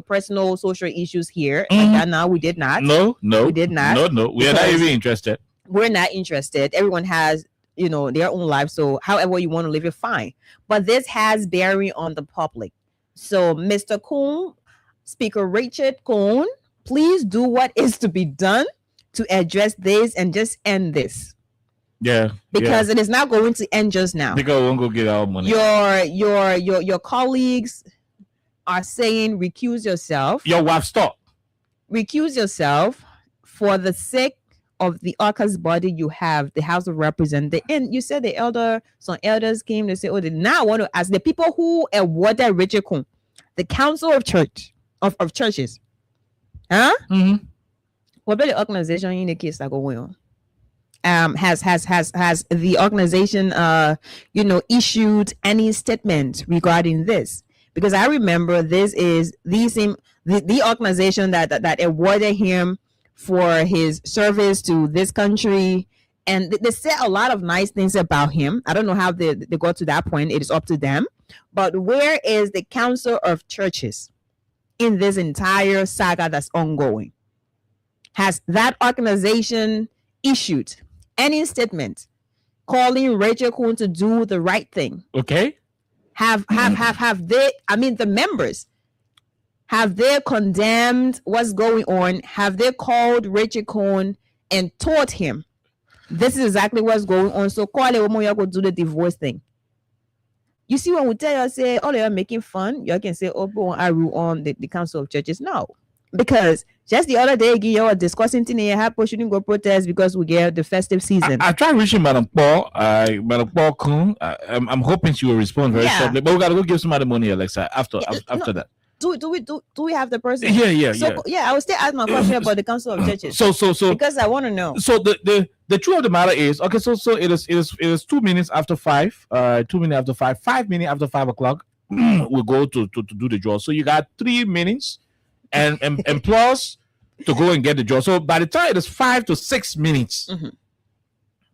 personal social issues here. And now we did not. No. We did not. No. We are not Because- even interested. We're not interested. Everyone has, their own life. So however you want to live it, fine. But this has bearing on the public. So Mr. Coon, Speaker Richard Coon, please do what is to be done to address this and just end this. Yeah. Because it is not going to end just now. Because we won't go get our money. Your colleagues are saying recuse yourself. Your wife, stop. Recuse yourself for the sake of the AUKUS body you have, the House of Representatives. And you said some elders came to say, they now want to ask the people who awarded Richard Coon, the Council of Churches. Huh? What about the organization in the case that going on? Has the organization issued any statement regarding this? Because I remember this is the organization that awarded him for his service to this country, and they said a lot of nice things about him. I don't know how they got to that point. It is up to them. But where is the Council of Churches in this entire saga that's ongoing? Has that organization issued any statement calling Rachel Coon to do the right thing? Okay. Have they, the members, have they condemned what's going on? Have they called Richard Coon and taught him this is exactly what's going on? So call it when you go do the divorce thing. You see, when we tell you, say, oh, you're making fun, you can say, oh, but I rule on the Council of Churches. No, because just the other day, you were discussing thing and shouldn't go protest because we get the festive season. I tried reaching Madam Paul, Madam Paul Coon. I'm hoping she will respond very shortly. But we gotta go give somebody money, Alexa. After that. Do we have the person? Yeah. I will still ask my question about the Council of Churches. So because I want to know. So the truth of the matter is, okay, so it is 2 minutes after 5, 2 minutes after 5, 5 minutes after 5 o'clock, we'll go to do the draw. So you got 3 minutes and plus to go and get the draw. So by the time it is 5 to 6 minutes,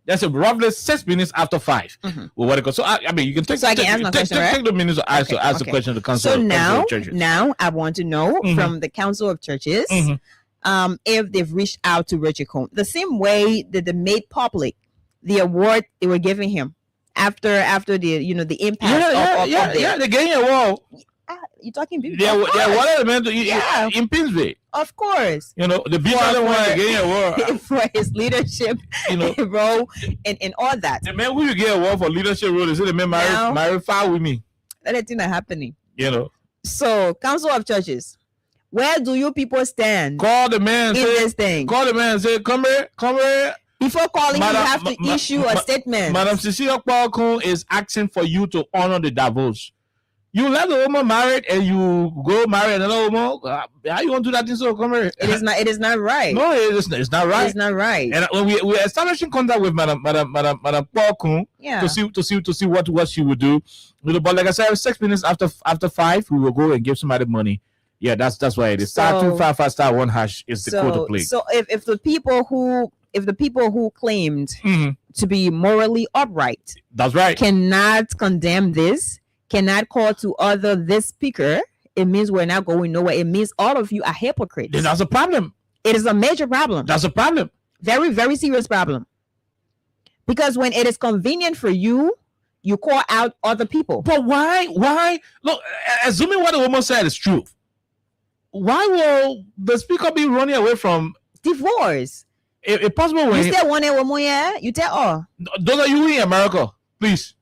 that's roughly 6 minutes after 5. Well, what it goes. So I mean, you can take. So I can ask my question, right? Take the minutes to ask the question to the Council. So Council of Churches. now I want to know from the Council of Churches, if they've reached out to Richard Coon the same way that they made public the award they were giving him after the impact. Yeah, they're getting a wall. You talking people? Yeah, what element in Pinsby? Of course. The big other one getting a wall for his leadership, role and all that. The man who you get a wall for leadership role is the man married far with me. That thing are happening. So Council of Churches, where do you people stand? Call the man. This thing. Call the man and say, come here. Before calling, you have to issue a statement. Madam Cecilia Paul is asking for you to honor the divorce. You let the woman married and you go marry another woman. How you want to do that thing? So come here. It is not right. No, it's not right. It's not right. And when we're establishing contact with Madam Paul Kun to see what she would do. But like I said, 6 minutes after 5, we will go and give somebody money. Yeah, that's why it is. Star 255 star 1 hash is the code to play. So if the people who claimed to be morally upright, that's right, cannot condemn this, cannot call to other this speaker, it means we're not going nowhere. It means all of you are hypocrites. Then that's a problem. It is a major problem. That's a problem. Very, very serious problem. Because when it is convenient for you, you call out other people. But why? Look, assuming what the woman said is true, why will the speaker be running away from divorce? If possible, when you still want it one more year, you tell all. Those are you in America, please.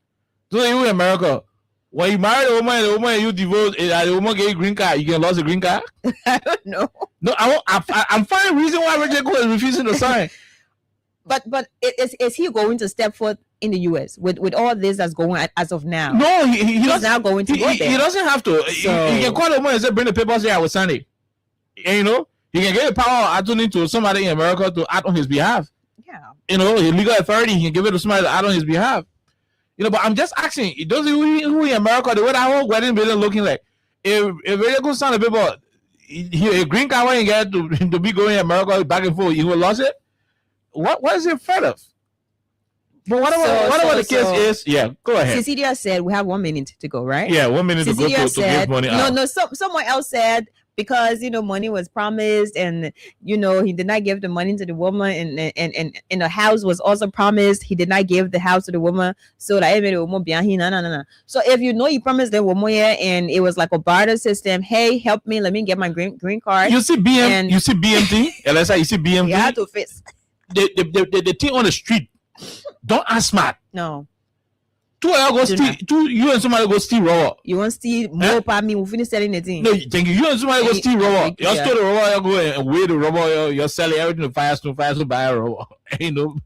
Those are you in America. When you marry the woman you divorce, and the woman get a green card, you can lose a green card. I don't know. No, I'm finding a reason why Richard Cole is refusing to sign. But is he going to step forth in the U.S. with all this that's going on as of now? No, he's not going to go there. He doesn't have to. So, he can call the woman and say, "Bring the papers here. I will sign it." And, you know, he can get the power of attorney to somebody in America to act on his behalf. Yeah. You know, his legal authority, he can give it to somebody to act on his behalf. You know, but I'm just asking, does who in America, the way that whole wedding building looking like, if they go sign the paper, a green card when you get to be going in America back and forth, you will lose it? What is it afraid of? But whatever the case is, yeah, go ahead. Cecilia said we have 1 minute to go, right? Yeah, 1 minute Cecilia to go to give money out. No, someone else said because money was promised and he did not give the money to the woman and the house was also promised. He did not give the house to the woman. So like no. So if you promised the woman and it was like a barter system, hey, help me, let me get my green card. You see BMT, you see BMT. You have to fix the thing on the street. Don't ask smart. No. You and somebody go steal rubber. You want steal more by me? We'll finish selling the thing. No, thank you. You and somebody go steal rubber. You steal the rubber, you go and weigh the rubber, you're selling everything to fire to buy a rubber. You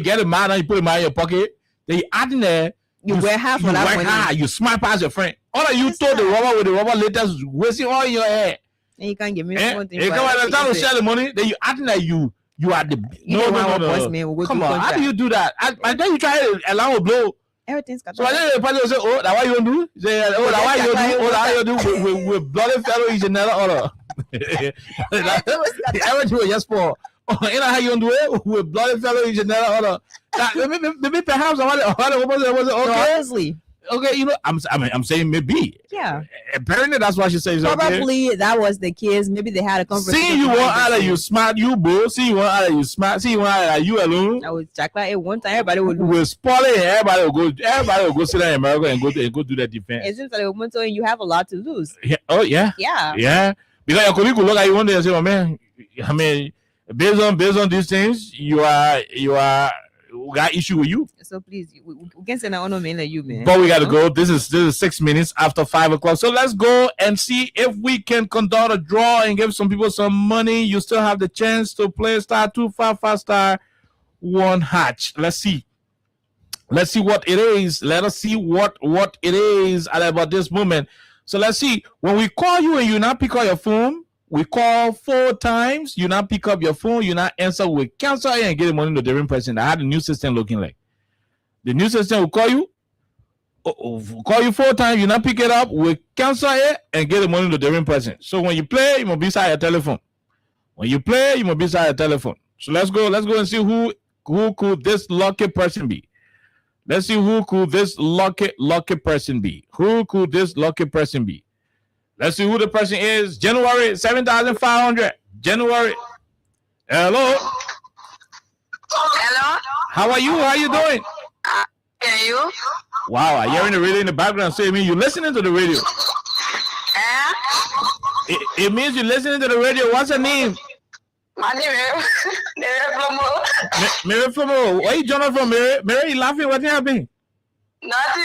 get a man and you put him in your pocket, then you add in there. You wear half of that money. You smart past your friend. All of you told the rubber with the rubber later wasting all in your hair. And you can't give me something. You come out time to share the money, then you add in there you are the no. Come on, how do you do that? And then you try to allow a blow. Everything's got. So I then the person will say, "Oh, that why you don't do?" Say, "Oh, that why you do? Oh, that why you do?" With bloody fellow is another order. Everything was just for. Oh, you know how you don't do it with bloody fellow is another order. Maybe perhaps the woman was okay. Honestly. Okay, I'm saying maybe. Yeah. Apparently, that's why she says. Probably that was the case. Maybe they had a conversation. See, you want out of you smart, you boo. See, you want out of you smart. See, you want out of you alone. I was jack like one time. Everybody would. We're spoiling. Everybody will go sit down in America and go do that defense. It seems like a woman telling you have a lot to lose. Yeah. Oh yeah. Yeah. Yeah. Because your colleague will look at you one day and say, "Oh man, I mean, based on these things, you are." We got issue with you. So please, we can send an mail at you, man. But we gotta go. This is 6 minutes after 5 o'clock. So let's go and see if we can conduct a draw and give some people some money. You still have the chance to play *255*1#. Let's see. Let's see what it is. Let us see what it is at about this moment. So let's see. When we call you and you not pick up your phone, we call 4 times. You not pick up your phone. You not answer. We cancel it and get the money to the different person. I had the new system looking like. The new system will call you. Call you 4 times. You not pick it up. We cancel it and get the money to the different person. So when you play, you must be beside your telephone. When you play, you must be beside your telephone. So let's go. Let's go and see who could this lucky person be. Let's see who could this lucky person be. Who could this lucky person be? Let's see who the person is. January 7,500. January. Hello. Hello. How are you? How are you doing? Can you? Wow, I'm hearing the radio in the background. So it means you're listening to the radio. It means you're listening to the radio. What's your name? My name is Mary Flomo. Mary Flomo. Where you joining from, Mary? Mary, you laughing? What happened? Nothing.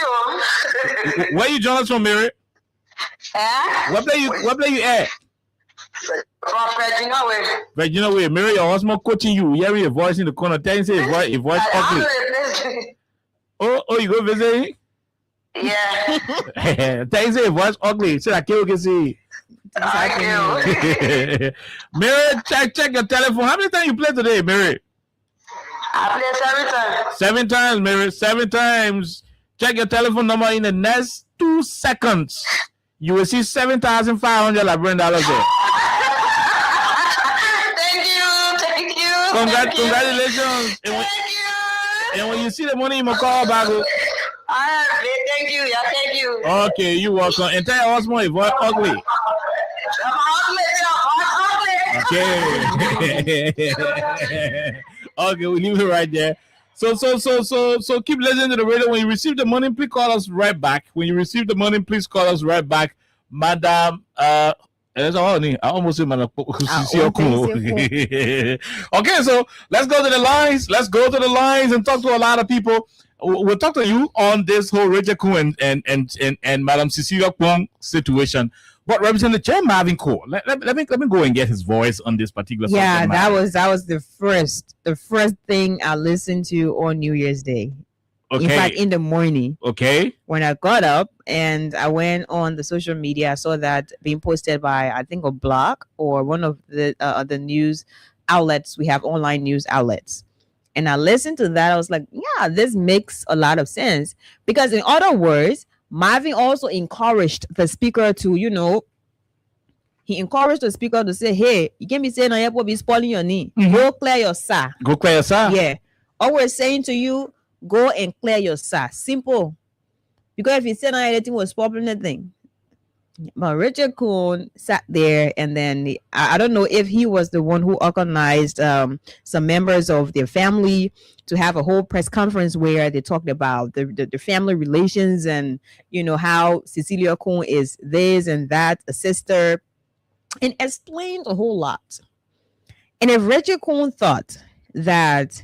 Where you joining from, Mary? What play you at? From Virginia Way. Virginia Way. Mary, your husband coaching you. You hear your voice in the corner. Tell him say his voice ugly. Oh, you go visit him? Yeah. Tell him say his voice ugly. Say that kid can see. Mary, check your telephone. How many times you play today, Mary? I play 7 7 times. 7 times, Mary. 7 times. Check your telephone number in the next 2 seconds. You will see 7,500 like $100 there. Thank you. Congratulations. Thank you. And when you see the money, you must call back. Thank you. Yeah, thank you. Okay, you welcome. And tell your husband if voice ugly. Okay. Okay, we leave it right there. So keep listening to the radio. When you receive the money, please call us right back. When you receive the money, please call us right back, Madam. I almost said Madam. Okay, so let's go to the lines. Let's go to the lines and talk to a lot of people. We'll talk to you on this whole Rachel Kuhn and Madam Cecilia Kwong situation. What Representative Chair Marvin Cole? Let me go and get his voice on this particular subject. Yeah, that was the first thing I listened to on New Year's Day. Okay. In fact, in the morning. Okay. When I got up and I went on the social media, I saw that being posted by, I think, a blog or one of the news outlets. We have online news outlets. And I listened to that. I was like, yeah, this makes a lot of sense. Because in other words, Marvin also encouraged the speaker to, he encouraged the speaker to say, hey, you can't be saying I will be spoiling your knee. Mm-hmm. Go clear your SA. Go clear your SA. Yeah. All we're saying to you, go and clear your SA. Simple. Because if you said anything was spoiling nothing. But Richard Kuhn sat there, and then I don't know if he was the one who organized some members of their family to have a whole press conference where they talked about the family relations and, how Cecilia Kuhn is this and that, a sister, and explained a whole lot. And if Richard Kuhn thought that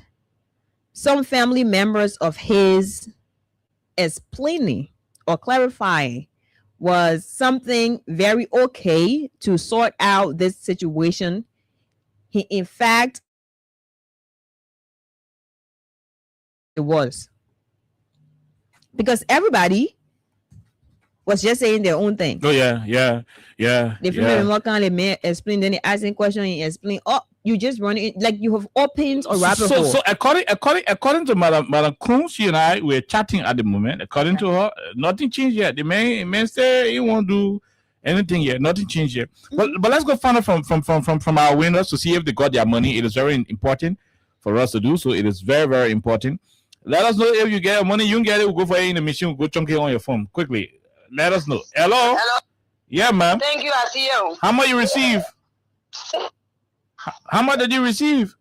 some family members of his explaining or clarifying was something very okay to sort out this situation, he in fact it was, because everybody was just saying their own thing. Oh yeah. If you remember, they explain, then they asking question, and explain. Oh, you just run it like you have opened a rabbit hole. So according to Madam Kuhn, she and I were chatting at the moment. According to her, nothing changed yet. The man say he won't do anything yet. Nothing changed yet. But let's go find out from our winners to see if they got their money. It is very important for us to do so. It is very, very important. Let us know if you get your money. You can get it. We'll go for it in the machine. We'll go chunk it on your phone quickly. Let us know. Hello. Yeah, ma'am. Thank you. I see you. How much you receive? How much did you receive?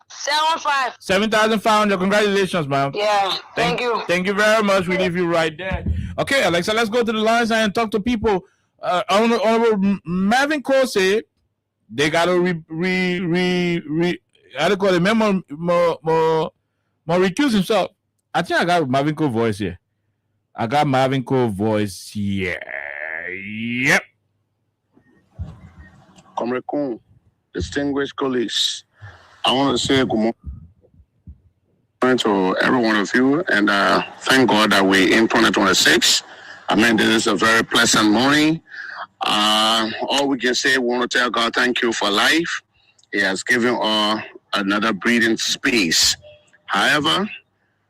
7,500. 7,500. Congratulations, ma'am. Yeah. Thank you. Thank you very much. We leave you right there. Okay, Alexa, let's go to the lines and talk to people. Honorable Marvin Cole said they got to more recuse himself. I think I got Marvin Cole voice here. Yep. Comrade Kuhn, distinguished colleagues, I want to say good morning to every one of you, and thank God that we're in 2026. I mean, this is a very pleasant morning. All we can say, we want to tell God thank you for life. He has given us another breathing space. However,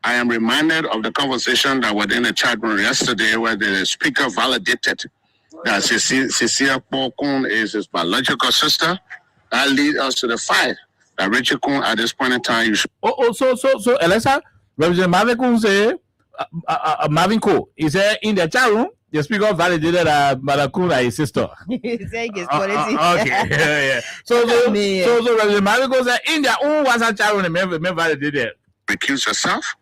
I am reminded of the conversation that was in the chat room yesterday where the speaker validated that Cecilia Kuhn is his biological sister. That leads us to the fact that Richard Kuhn at this point in time, you should. So, Alexa, Representative Marvin Cole say, Marvin Cole, is there in the chat room? The speaker validated Madam Kuhn as his sister. Okay, yeah. So Representative Marvin Cole said, in their own WhatsApp chat room, they validated. Recuse yourself.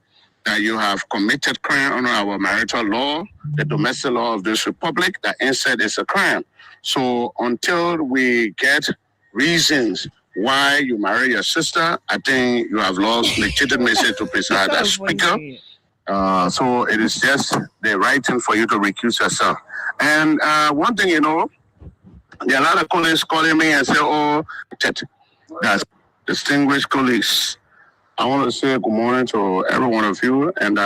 That you have committed crime under our marital law, the domestic law of this republic, that incest is a crime. So until we get reasons why you marry your sister, I think you have lost legitimacy to preside as speaker. So it is just the right thing for you to recuse yourself. And one thing, there are a lot of colleagues calling me and say, oh, that's distinguished colleagues. I want to say good morning to every one of you, and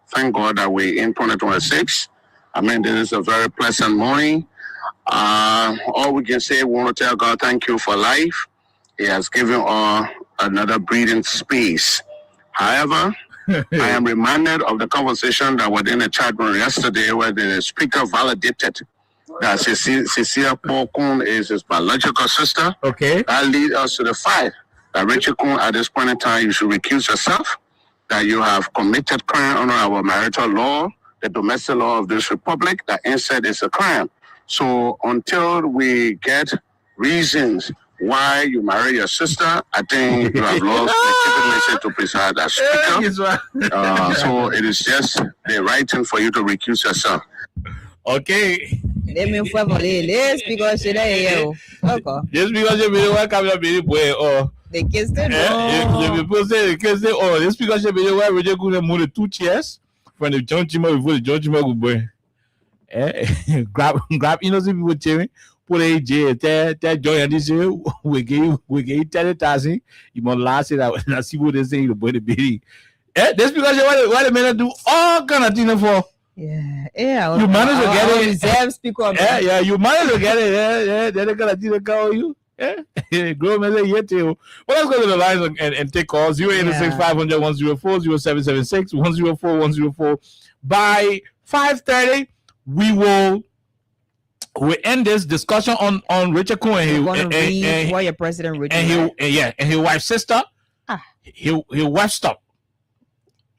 thank God that we're in 2026. I mean, this is a very pleasant morning. All we can say, we want to tell God thank you for life. He has given us another breathing space. However, I am reminded of the conversation that was in the chat room yesterday where the speaker validated that Cecilia Kuhn is his biological sister. Okay. That leads us to the fact that Richard Kuhn, at this point in time, you should recuse yourself, that you have committed crime under our marital law, the domestic law of this republic that incest is a crime. So until we get reasons why you marry your sister, I think you have lost legitimacy to preside as speaker. So it is just the right thing for you to recuse yourself. Okay. Let me let's because okay. Just because you're very welcome, you're very boy. Oh, the kids don't people say the kids say, oh, just because you're very well, we're just going to move 2 chairs from the John Chima before the John Chima good boy. Grab innocent people cheering. Put a J, tell Joy and this year, we gave 10,000. You must last it out and see what they say. The boy, the baby. That's because you want the men do all kind of things for. Yeah. You managed to get it. Reserve speaker. Yeah. You managed to get it. Yeah. They're gonna do the call you. Yeah. Grow man say yeah too. Well, let's go to the lines and take calls. 086 500 104 0776 104 104. By 5:30, we end this discussion on Richard Cohen. And why your president Richard and his wife's sister. His wife stop.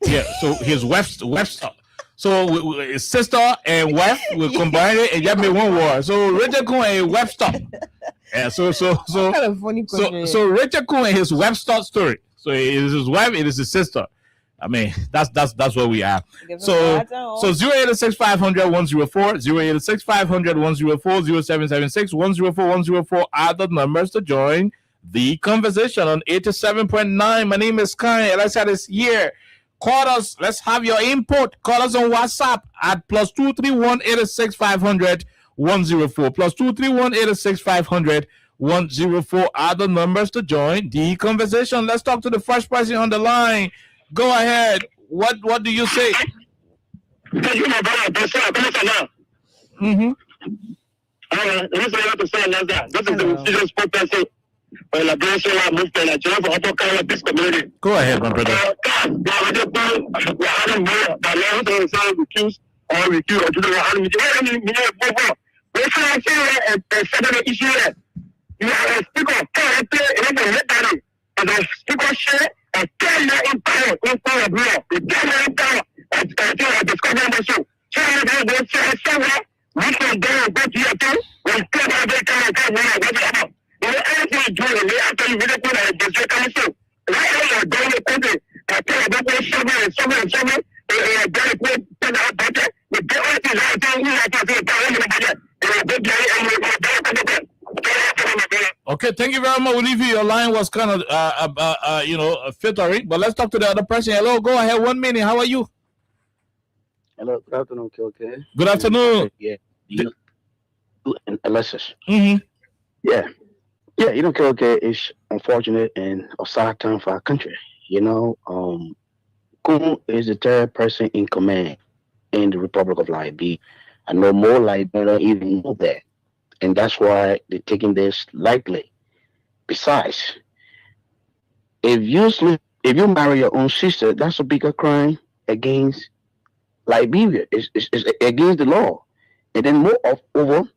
Yeah. So his wife's stop. So his sister and wife will combine it and just make one war. So Richard Cohen and his wife stop. Yeah. So kind of funny question. So Richard Cohen and his wife start story. So it is his wife, it is his sister. I mean, that's where we are. So 086 500 104, 086 500 104, 0776 104 104 are the numbers to join the conversation on 87.9. My name is Kai, and I said this here. Call us. Let's have your input. Call us on WhatsApp at +231 86 500 104. +231 86 500 104 are the numbers to join the conversation. Let's talk to the first person on the line. Go ahead. What do you say? Mm-hmm. This is what to say, Lazar. This is the decision spokesperson for the liberation movement Nigeria for Upper Kenya Peace Community. Go ahead, my brother. We are having more, but we are going to recuse or do the issue. You are a speaker of character in the military, and the speaker share a 10-year empire in power of law, the 10-year empire of discovery issue. So they say somewhere, we can go to your thing, we can have a kind of whatever. You know, anything you do, they after you really put a district council. Right now, you're going to put it, I tell you about what somewhere, and they're going to put it out better. The government is out there, we have to do it, Okay, thank you very much. We'll leave you. Your line was kind of, filtering, but let's talk to the other person. Hello, go ahead. 1 minute. How are you? Hello, good afternoon, okay. Good afternoon. Yeah, and Alexis. Mm-hmm. Yeah, okay. It's unfortunate and a sad time for our country. You know, Kun is the third person in command in the Republic of Liberia. I know more Liberians don't even know that. And that's why they're taking this lightly. Besides, if you marry your own sister, that's a bigger crime against Liberia. It's against the law. And then moreover,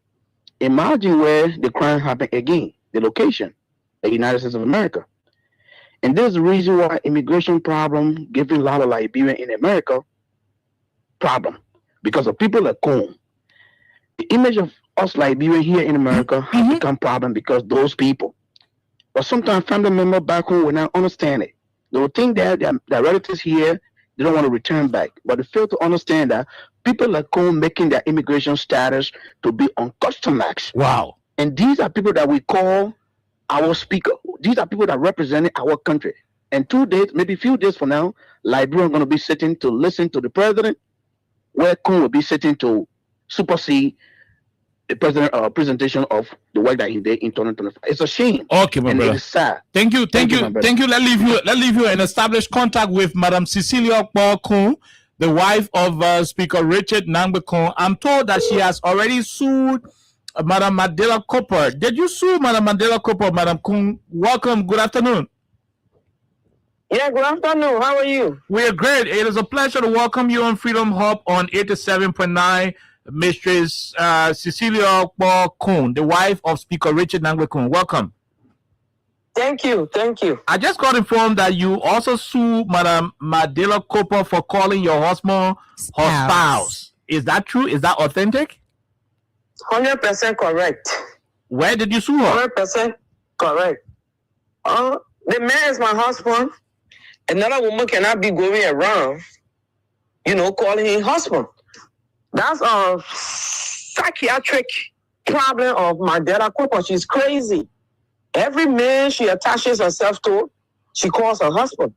imagine where the crime happened again, the location, the United States of America. And there's a reason why immigration problem giving a lot of Liberian in America problem. Because of people like Cohen. The image of us Liberian here in America has become problem because those people. But sometimes family members back home will not understand it. They will think that their relatives here, they don't want to return back. But they fail to understand that people like Cohen making their immigration status to be uncustomized. Wow. And these are people that we call our speaker. These are people that represent our country. And 2 days, maybe a few days from now, Liberians are going to be sitting to listen to the president, where Cohen will be sitting to supersede the president presentation of the work that he did in 2025. It's a shame. Okay, my brother. It is sad. Thank you. Let's leave you and establish contact with Madam Cecilia Cohen, the wife of Speaker Richard Nangbe Cohen. I'm told that she has already sued Madam Mandela Cooper. Did you sue Madam Mandela Cooper, Madam Cohen? Welcome. Good afternoon. Yeah, good afternoon. How are you? We are great. It is a pleasure to welcome you on Freedom Hub on 87.9. Mistress Cecilia Cohen, the wife of Speaker Richard Nangbe Cohen. Welcome. Thank you. I just got informed that you also sue Madam Mandela Cooper for calling your husband her spouse. Is that true? Is that authentic? 100% correct. Where did you sue her? 100% correct. The man is my husband. Another woman cannot be going around, calling him husband. That's a psychiatric problem of Mandela Cooper. She's crazy. Every man she attaches herself to, she calls her husband.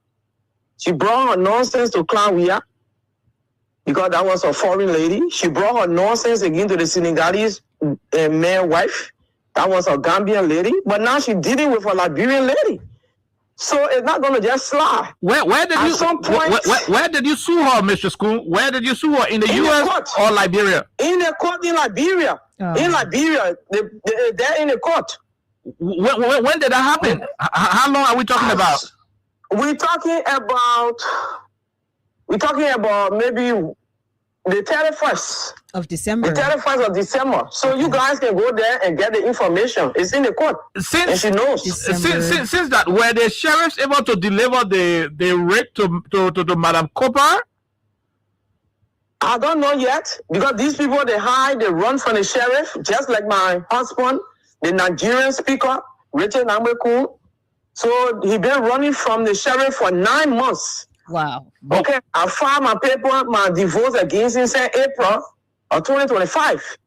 She brought her nonsense to Claudia because that was a foreign lady. She brought her nonsense again to the Senegalese man wife. That was a Gambian lady. But now she did it with a Liberian lady. So it's not going to just slide. Where did you sue her, Mr. Schoon? Where did you sue her? In the U.S. or Liberia? In the court in Liberia. In Liberia. They're in the court. When did that happen? How long are we talking about? We're talking about maybe the 31st of December. The 31st of December. So you guys can go there and get the information. It's in the court. Since she knows. Since that, were the sheriffs able to deliver the rape to Madam Cooper? I don't know yet, because these people, they hide, they run from the sheriff, just like my husband, the Nigerian speaker, Richard Namweku. So he been running from the sheriff for 9 months. Wow. Okay, I filed my paper, my divorce against him in April of 2025.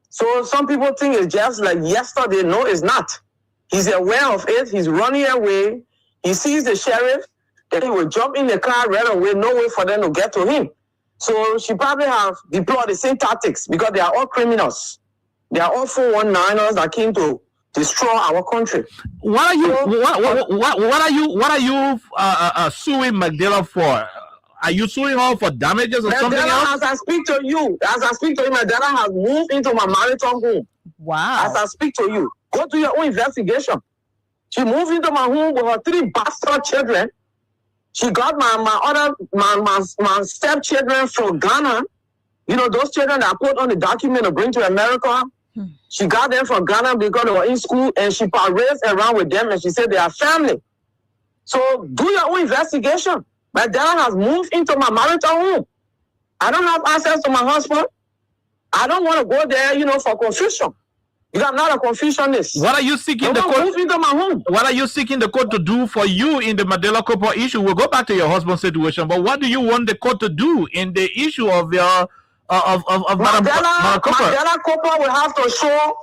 So some people think it's just like yesterday. No, it's not. He's aware of it. He's running away. He sees the sheriff, then he will jump in the car right away, no way for them to get to him. So she probably have deployed the same tactics because they are all criminals. They are all 419ers that came to destroy our country. What are you suing Mandela for? Are you suing her for damages or something else? As I speak to you, Mandela has moved into my marital home. Wow. As I speak to you, go do your own investigation. She moved into my home with her 3 bastard children. She got my stepchildren from Ghana. Those children that I put on the document to bring to America. She got them from Ghana because they were in school, and she parades around with them, and she said they are family. So do your own investigation. Mandela has moved into my marital home. I don't have access to my husband. I don't want to go there, for confusion. Because I'm not a confusionist. What are you seeking the court? Move into my home. What are you seeking the court to do for you in the Mandela Cooper issue? We'll go back to your husband's situation, but what do you want the court to do in the issue of your Mandela Cooper will have to show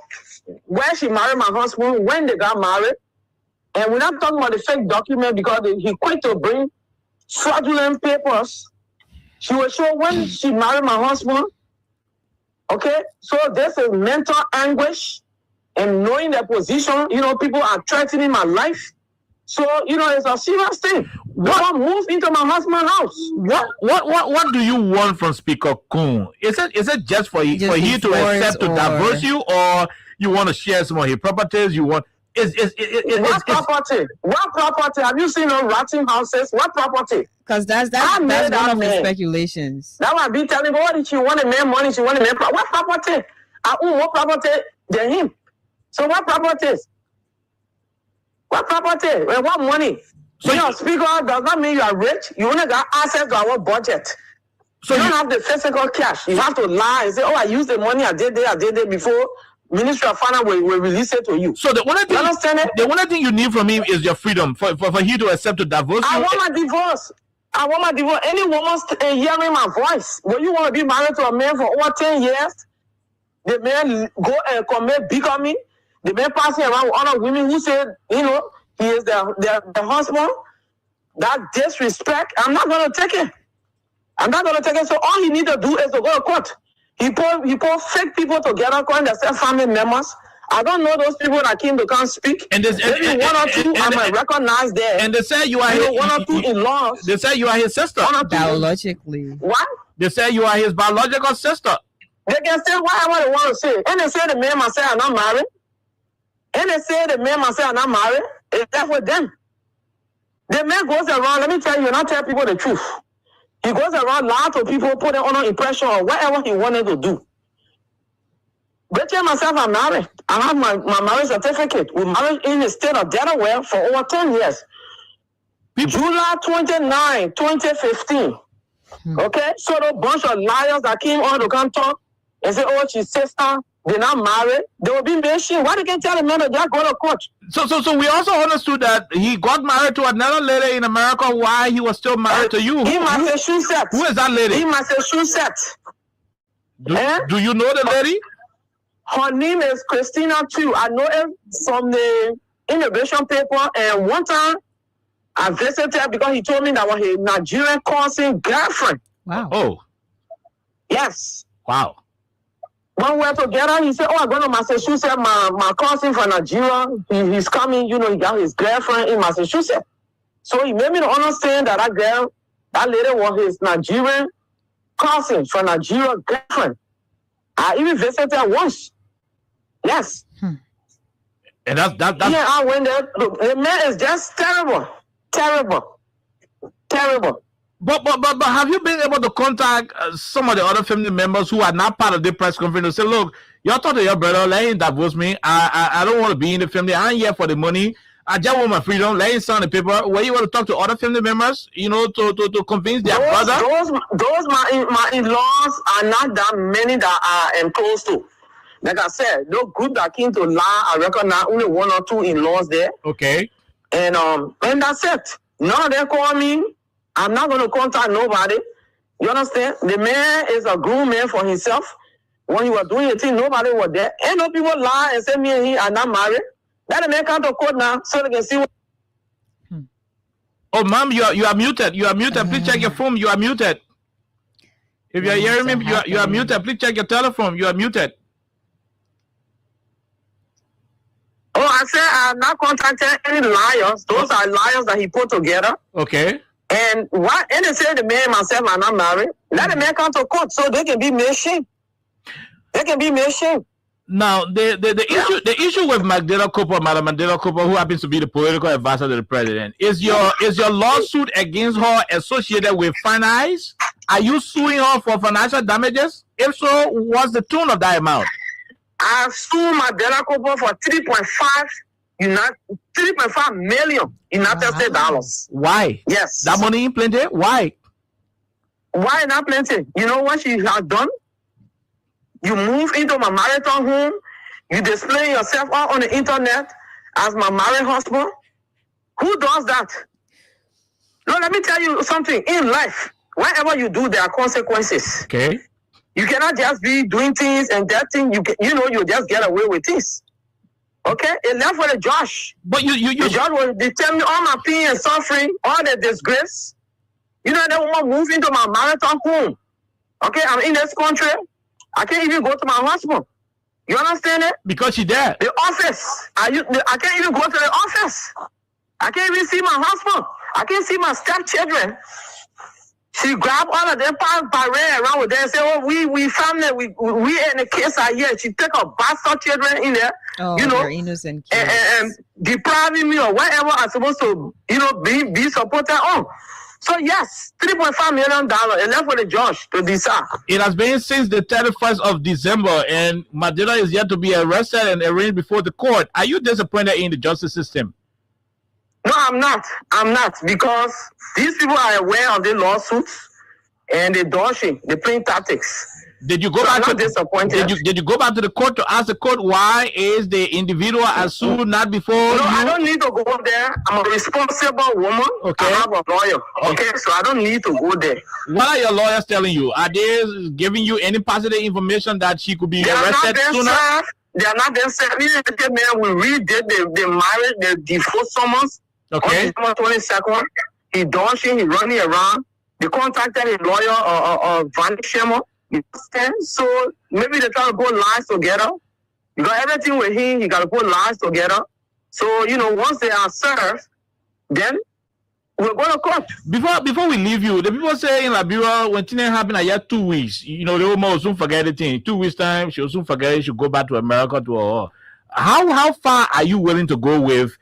where she married my husband, when they got married. And we're not talking about the fake document because he quit to bring fraudulent papers. She will show when she married my husband. Okay? So there's a mental anguish and knowing their position. People are threatening my life. So, it's a serious thing. What move into my husband's house? What do you want from Speaker Coon? Is it just for he to accept to divorce you, or you want to share some of his properties? You want what property? What property? Have you seen no rotting houses? What property? Because that's one of the speculations. That might be telling me, what did she want to make money? She want to make what property? I own more property than him. So what properties? What property? And what money? So your speaker does not mean you are rich. You only got access to our budget. So you don't have the physical cash. You have to lie and say, I used the money I did there before Ministry of Finance will release it to you. So the only thing you need from him is your freedom for him to accept to divorce you. I want my divorce. Any woman hearing my voice, when you want to be married to a man for over 10 years, the man go and commit bigamy. The man passing around with other women who said, he is their husband. That disrespect, I'm not going to take it. So all he need to do is to go to court. He put fake people together, calling themselves family members. I don't know those people that came to come speak. And maybe one or two I might recognize there. And they say you are his, one or two in-laws. They say you are his sister. Biologically. What? They say you are his biological sister. They can say whatever they want to say. And they say the man must say I'm not married. It's that with them. The man goes around, let me tell you, not tell people the truth. He goes around, lying to people, putting on an impression of whatever he wanted to do. Betty and myself are married. I have my marriage certificate. We married in the state of Delaware for over 10 years. July 29, 2015. Okay? So the bunch of liars that came on to come talk and say, oh, she's sister, they're not married. They will be machine. Why they can't tell the man that they're going to court? So we also understood that he got married to another lady in America while he was still married to you. In Massachusetts. Who is that lady? In Massachusetts. Do you know the lady? Her name is Christina too. I know her from the immigration paper. And one time I visited her because he told me that was his Nigerian cousin girlfriend. Wow. Oh. Yes. Wow. When we were together, he said, oh, I'm going to Massachusetts. My cousin from Nigeria, he's coming. You know, he got his girlfriend in Massachusetts. So he made me to understand that that lady was his Nigerian cousin from Nigeria girlfriend. I even visited her once. Yes. And that's yeah, I went there. Look, the man is just terrible. Terrible. But have you been able to contact some of the other family members who are not part of the press conference to say, look, y'all talk to your brother, let him divorce me. I don't want to be in the family. I ain't here for the money. I just want my freedom. Let him sign the paper. Were you able to talk to other family members, you know, to convince their brother? Those my in-laws are not that many that I am close to. Like I said, no group that came to lie, I reckon now only one or two in-laws there. Okay. And that's it. None of them call me. I'm not going to contact nobody. You understand? The man is a grown man for himself. When he was doing it, nobody was there. Ain't no people lie and say me and he are not married. Let the man come to court now so they can see what. Oh, ma'am, you are muted. You are muted. Please check your phone. You are muted. If you are hearing me, you are muted. Please check your telephone. You are muted. Oh, I said I'm not contacting any liars. Those are liars that he put together. Okay. And why? And they say the man and myself are not married. Let the man come to court so they can be made shame. They can be made shame. Now, the issue with Madam Mandela Cooper, who happens to be the political advisor to the president, is your lawsuit against her associated with finance? Are you suing her for financial damages? If so, what's the tune of that amount? I sued Mandela Cooper for 3.5 million United States dollars. Why? Yes. That money ain't plenty? Why? Why not plenty? You know what she has done? You move into my marital home. You display yourself out on the internet as my married husband. Who does that? No, let me tell you something. In life, whatever you do, there are consequences. Okay. You cannot just be doing things and that thing. You just get away with things. Okay? It left with the judge. But the judge will determine all my pain and suffering, all the disgrace. You know, that woman moved into my marital home. Okay? I'm in this country. I can't even go to my husband. You understand it? Because she's there. The office. I can't even go to the office. I can't even see my husband. I can't see my stepchildren. She grabbed all of them, ran around with them and said, oh, we family, we and the kids are here. She took her bastard children in there, innocent kids. And depriving me of whatever I'm supposed to, be supported on. So yes, $3.5 million. It left with the judge to decide. It has been since the 31st of December, and Mandela is yet to be arrested and arraigned before the court. Are you disappointed in the justice system? No, I'm not, because these people are aware of the lawsuits and they're dodging, they're playing tactics. Did you go back to disappointed? Did you go back to the court to ask the court why is the individual as sued not before? No, I don't need to go there. I'm a responsible woman. Okay. I have a lawyer. Okay, so I don't need to go there. What are your lawyers telling you? Are they giving you any positive information that she could be arrested sooner? They are not themselves. We redid the marriage, the divorce summons. Okay. On December 22nd, he dodging, he running around. They contacted his lawyer, Van Shemo. You understand? So maybe they're trying to put lies together. You got everything with him, he got to put lies together. So, once they are served, then we're going to court. Before we leave you, the people say in Liberia, when things happen, I had 2 weeks. The woman will soon forget the thing. 2 weeks' time, she'll soon forget it. She'll go back to America to her. How far are you willing to go with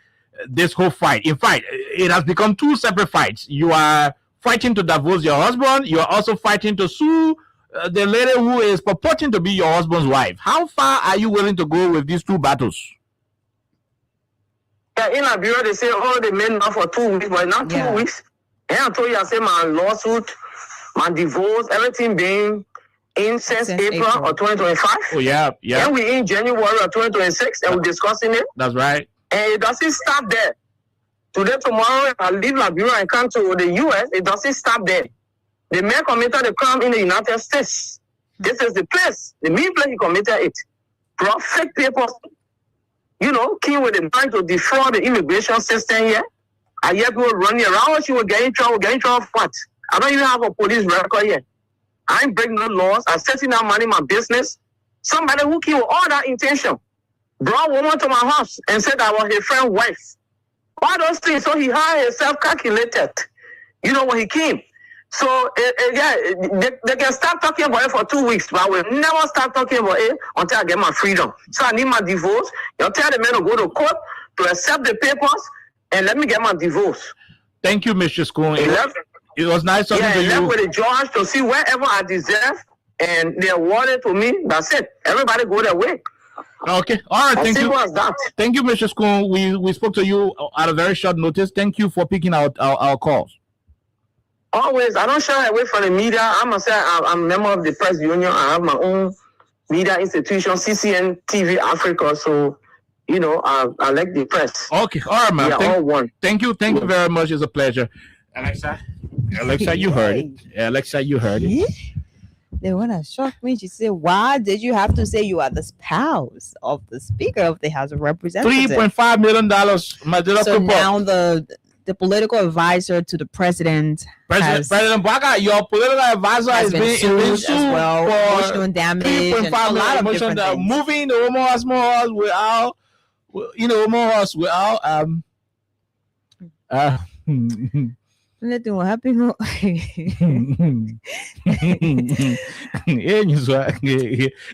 this whole fight? In fact, it has become 2 separate fights. You are fighting to divorce your husband. You are also fighting to sue the lady who is purporting to be your husband's wife. How far are you willing to go with these two battles? Yeah, in Liberia, they say, oh, they made now for 2 weeks, but not 2 weeks. And I told you, I said my lawsuit, my divorce, everything being in since April of 2025. Oh, yeah. And we in January of 2026, and we're discussing it. That's right. And it doesn't stop there. Today, tomorrow, I leave Liberia and come to the U.S., it doesn't stop there. The man committed the crime in the United States. This is the place, the main place he committed it. Brought fake papers, came with the mind to defraud the immigration system here. I hear people running around. She will get in trouble. For what? I don't even have a police record yet. I ain't breaking no laws. I'm setting out money in my business. Somebody who came with all that intention brought a woman to my house and said I was his friend's wife. All those things. So he had himself calculated. When he came. So they can start talking about it for 2 weeks, but I will never start talking about it until I get my freedom. So I need my divorce. You tell the man to go to court to accept the papers and let me get my divorce. Thank you, Mr. Schoon. It was nice talking to you. Yeah, with the judge to see wherever I deserve, and they awarded to me. That's it. Everybody go their way. Okay. All right. Thank you. Thank you, Mr. Schoon. We spoke to you at a very short notice. Thank you for picking out our calls. Always. I don't shy away from the media. I'm a member of the press union. I have my own media institution, CCN TV Africa. So, I like the press. Okay. All right, man. All one. Thank you. Thank you very much. It's a pleasure. Alexa, you heard it. Alexa, you heard it. They want to shock me. She said, why did you have to say you are the spouse of the Speaker of the House of Representatives? $3.5 million. So now the political advisor to the president President Baka, your political advisor has been sued as well for emotional damage and a lot of different things. Moving the Omo Small without, Nothing will happen.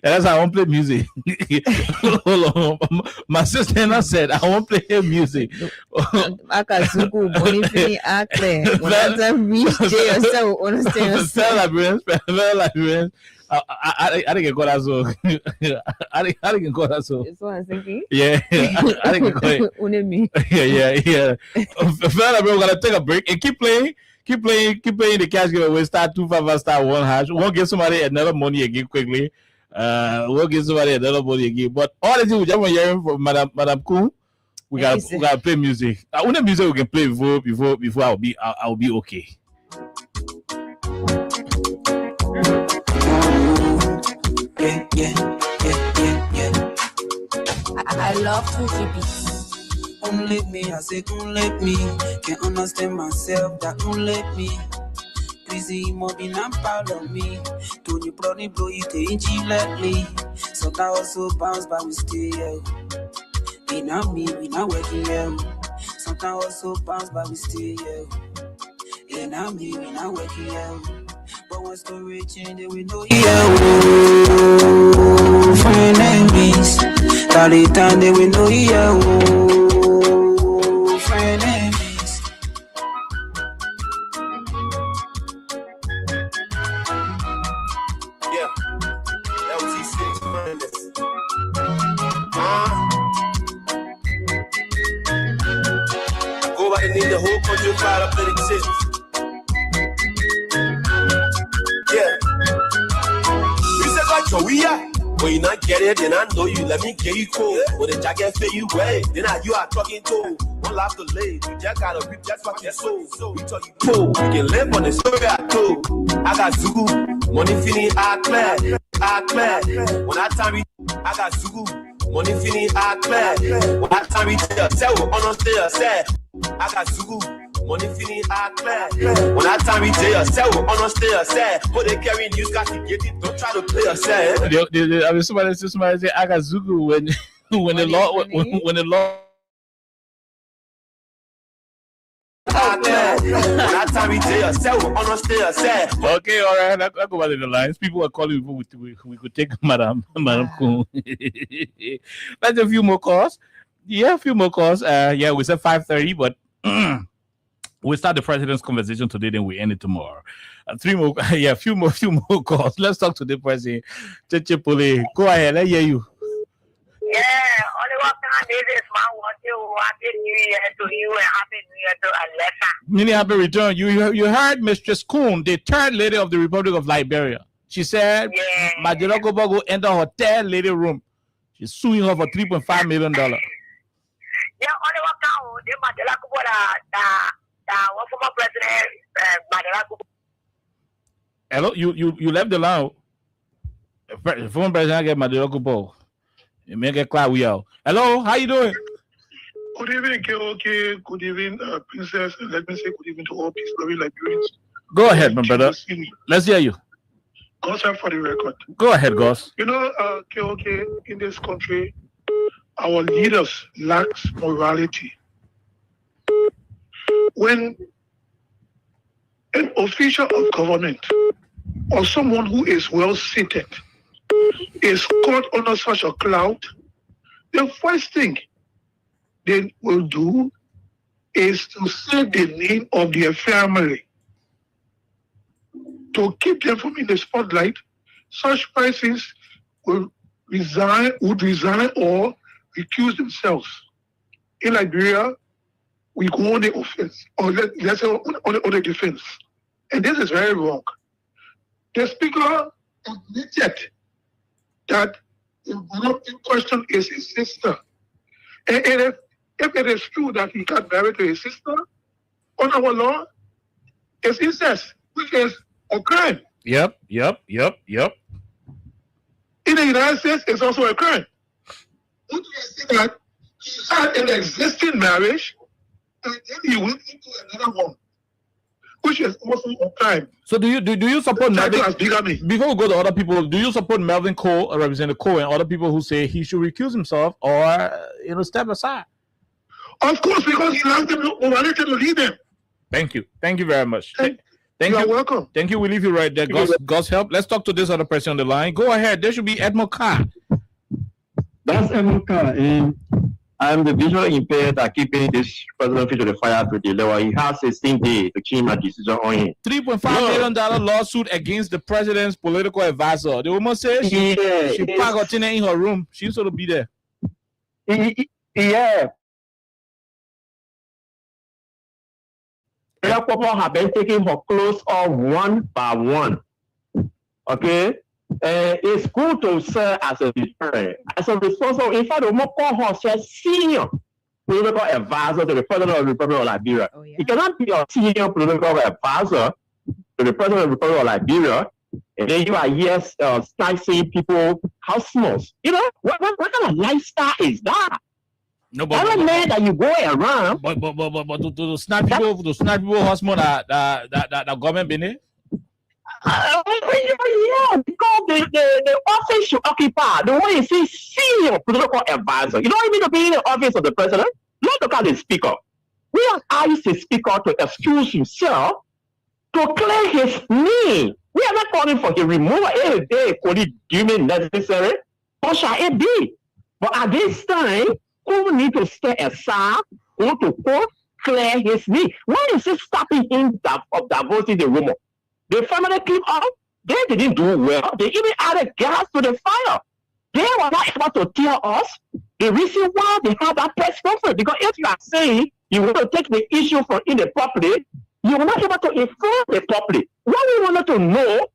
That's how I won't play music. Hold on. My sister said I won't play her music. Akazuku, Bonifini, Akle. When I reach J yourself, understand. Librarians. I didn't get caught as well. I didn't get caught as well. That's what I'm thinking. Yeah, I didn't get caught. Yeah. We're gonna take a break and keep playing the cash giveaway. Start 255 star 1 hash. We'll get somebody another money again quickly. We'll get somebody another money again. But all the things we just hearing from Madam Kuhn, we gotta play music. I want the music we can play before I'll be okay. Yeah. I love Fuji beats. Only me, I say, only me. Can't understand myself, that only me. Please, be not proud of me. Don't you probably blow you to let me. So that also bounce by we stay here. We not me, we not working here. Sometimes also bounce by we stay here. Yeah, not me, we not working here. But when story change, we know yeah, friend enemies. All the time they we know yeah, friend enemies. Yeah, LT6 finest. Go by the name the whole country fire up in existence. Yeah. You said like so we are. When you not get it, then I know you. Let me get you cool. When the jacket fit you way, then you are talking to. One laugh to lay. You just gotta rip that fucking soul. We talk you cool. You can live on the story I told. I got Zugu. Money fini, I clear. When I time I got Zugu. Money fini, I clear. When I time tell honestly, say I got Zugu. Money fini, I clear. When I time we sell, honestly, say, but they carry news, got to get it. Don't try to play a say. I mean, somebody say, I got Zugu when the law. Okay, all right. I'll go back to the lines. People are calling. We could take Madam Kuhn. Let's a few more calls. Yeah, a few more calls. Yeah, we said 5:30, but We start the president's conversation today, then we end it tomorrow. Three more, a few more calls. Let's talk to the president. Cheche Pule, go ahead. I hear you. Yeah, only one time this is my want you. Happy New Year to you and Happy New Year to Alexa. Many happy return. You heard Mistress Kuhn, the third lady of the Republic of Liberia. She said, Majora Kubo go enter her third lady room. She's suing her for $3.5 million. Yeah, only one time the Majora Kubo the former president Majora Kubo. Hello, you left the line. Former president get Majora Kubo. You make it clear we out. Hello, how you doing? Good evening, KOK. Good evening, Princess. And let me say good evening to all peace-loving Liberians. Go ahead, my brother. Let's hear you. God's help for the record. Go ahead, Goss. You know, KOK, in this country, our leaders lack morality. When an official of government or someone who is well seated is caught under such a cloud, the first thing they will do is to say the name of their family. To keep them from in the spotlight, such persons would resign or recuse themselves. In Liberia, we go on the offense, or let's say on the defense. And this is very wrong. The speaker admitted that the one in question is his sister. And if it is true that he got married to his sister, on our law, it's incest, which is a crime. Yep. In the United States, it's also a crime. Would you say that he had an existing marriage and then he went into another one, which is also a crime? So do you support Melvin? Bigamy. Before we go to other people, do you support Melvin Cole, Representative Cole, and other people who say he should recuse himself or step aside? Of course, because he left them morality to lead them. Thank you very much. Thank you. You're welcome. Thank you. We leave you right there. God's help. Let's talk to this other person on the line. Go ahead. There should be Edmond Carr. That's Edmond Carr, and I'm the visually impaired that keeping this president to the fire to the lower. He has a same day to change my decision on him. $3.5 million lawsuit against the president's political advisor. The woman says she packed her in her room. She used to be there. Yeah. The people have been taking her clothes off one by one. Okay? It's good to serve as a deterrent. As a responsible, in fact, the more call her senior political advisor to the president of the Republic of Liberia. Oh, yeah. You cannot be a senior political advisor to the president of the Republic of Liberia, and then you are sniping people house. You know, what kind of lifestyle is that? No, but man that you go around. But to snipe people husband that government been it? Yeah, because the office you occupy, the way you say senior political advisor, you don't need to be in the office of the president. Not to call the speaker. We have asked the speaker to excuse himself to clear his name. We are not calling for the removal every day, deeming necessary. Or shall it be? But at this time, who need to stay aside or to quote clear his name? Why is it stopping him of divorcing the rumor? The family came up, they didn't do well. They even added gas to the fire. They were not able to tell us the reason why they had that press conference. Because if you are saying you want to take the issue from in the public, you were not able to inform the public. What we wanted to know,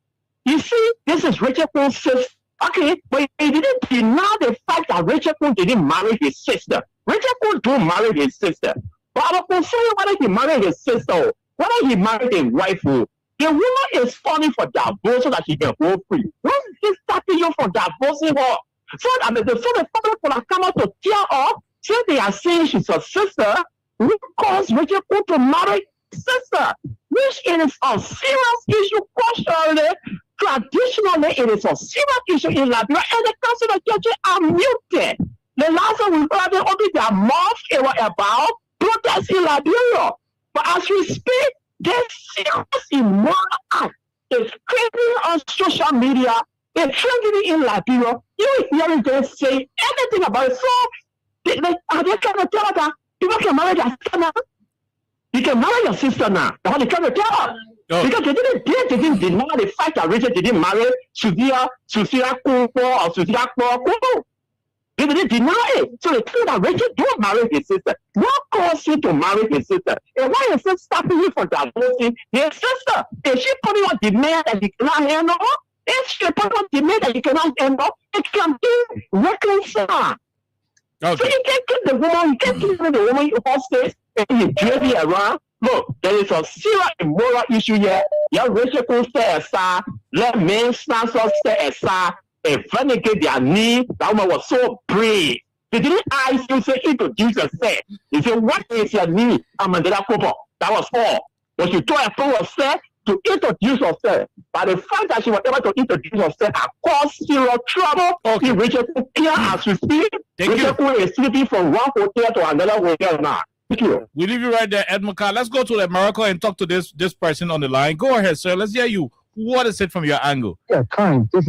you see, this is Rachel Kuhn's sister. Okay, but he didn't deny the fact that Rachel Kuhn didn't marry his sister. Rachel Kuhn didn't marry his sister. But I'm concerned whether he married his sister or whether he married a wife. The woman is falling for divorce so that she can go free. When is he stopping you from divorcing her? So the family will have come out to tear up, since they are saying she's a sister, we cause Rachel Kuhn to marry his sister, which is a serious issue culturally. Traditionally, it is a serious issue in Liberia, and the council of judges are muted. The last time we heard them open their mouth, it was about protests in Liberia. But as we speak, this serious immoral act is trending on social media, it's trending in Liberia. You hear them say anything about it. So, are they trying to tell us that people can marry their sister now? You can marry your sister now. That's what they try to tell us. Oh. Because they didn't deny the fact that Rachel didn't marry Susia Kumpo or Susia Kumpo. They didn't deny it. So they claim that Rachel don't marry his sister. What caused you to marry his sister? And why is it stopping you from divorcing his sister? Is she putting on demand that you cannot handle? If she putting on demand that you cannot handle, it can be reconciled. Okay. So you can't keep the woman, you can't keep the woman you hostage and you drag her around. Look, there is a serious moral issue here. Your Rachel could stay aside, let men stand up, stay aside, and vindicate their need. That woman was so brave. They didn't ask you, say, introduce yourself. You say, what is your need? I'm a couple. That was all. But you told herself to introduce herself. But the fact that she was able to introduce herself had caused serious trouble. Okay. Rachel here as we speak. Rachel is sleeping from one hotel to another hotel now. Thank you. We leave you right there, Ed McCall. Let's go to Morocco and talk to this person on the line. Go ahead, sir. Let's hear you. What is it from your angle? Yeah, Karen, this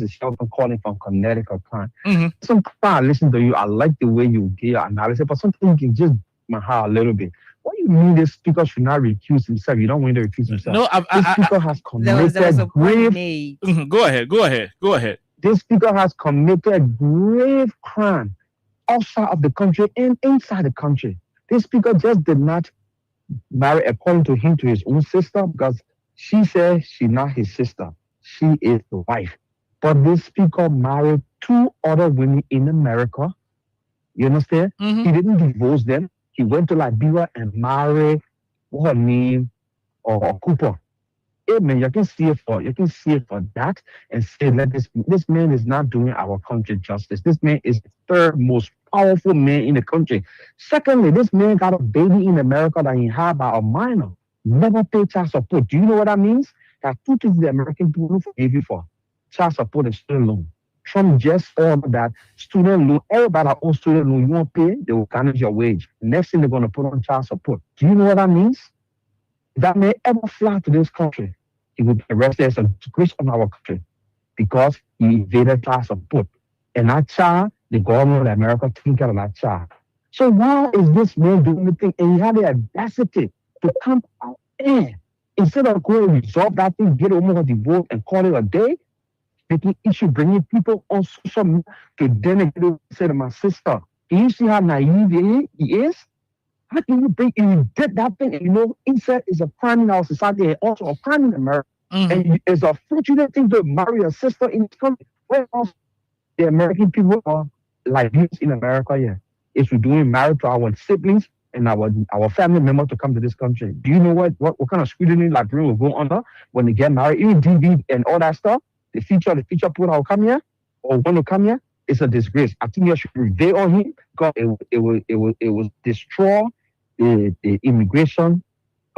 is Sheldon calling from Connecticut, Karen. Mm-hmm. Sometimes I listen to you. I like the way you give your analysis, but sometimes you can just my heart a little bit. What do you mean this speaker should not recuse himself? You don't want to recuse himself. No, this speaker has committed grave. Go ahead. This speaker has committed grave crime outside of the country and inside the country. This speaker just did not marry, according to him, to his own sister because she said she's not his sister. She is the wife. But this speaker married 2 other women in America. You understand? Mm-hmm. He didn't divorce them. He went to Liberia and married her name or Cooper. Hey man, you can see it for that and say that this man is not doing our country justice. This man is the 3rd most powerful man in the country. Secondly, this man got a baby in America that he had by a minor. Never pay child support. Do you know what that means? That 2 things the American people will forgive you for: child support and student loan. Trump just ordered that student loan, everybody that owns student loan, you won't pay, they will garnish your wage. Next thing they're going to put on child support. Do you know what that means? If that may ever fly to this country, he would be arrested as a disgrace on our country because he evaded child support. And that child, the government of America taking care of that child. So why is this man doing the thing? And he had the audacity to come out and instead of going and resolve that thing, get over the vote and call it a day, making issue, bringing people on social media to denigrate, say to my sister, can you see how naive he is? How can you bring, and you did that thing, and you know, incest is a crime in our society and also a crime in America. Mm-hmm. And it's a fortunate thing to marry a sister in this country. Where else the American people are like this in America, yeah. If we're doing marriage to our siblings and our family members to come to this country. Do you know what kind of scrutiny Liberian will go under when they get married? Even DV and all that stuff, the future people that will come here or want to come here, it's a disgrace. I think you should prevail on him because it will destroy the immigration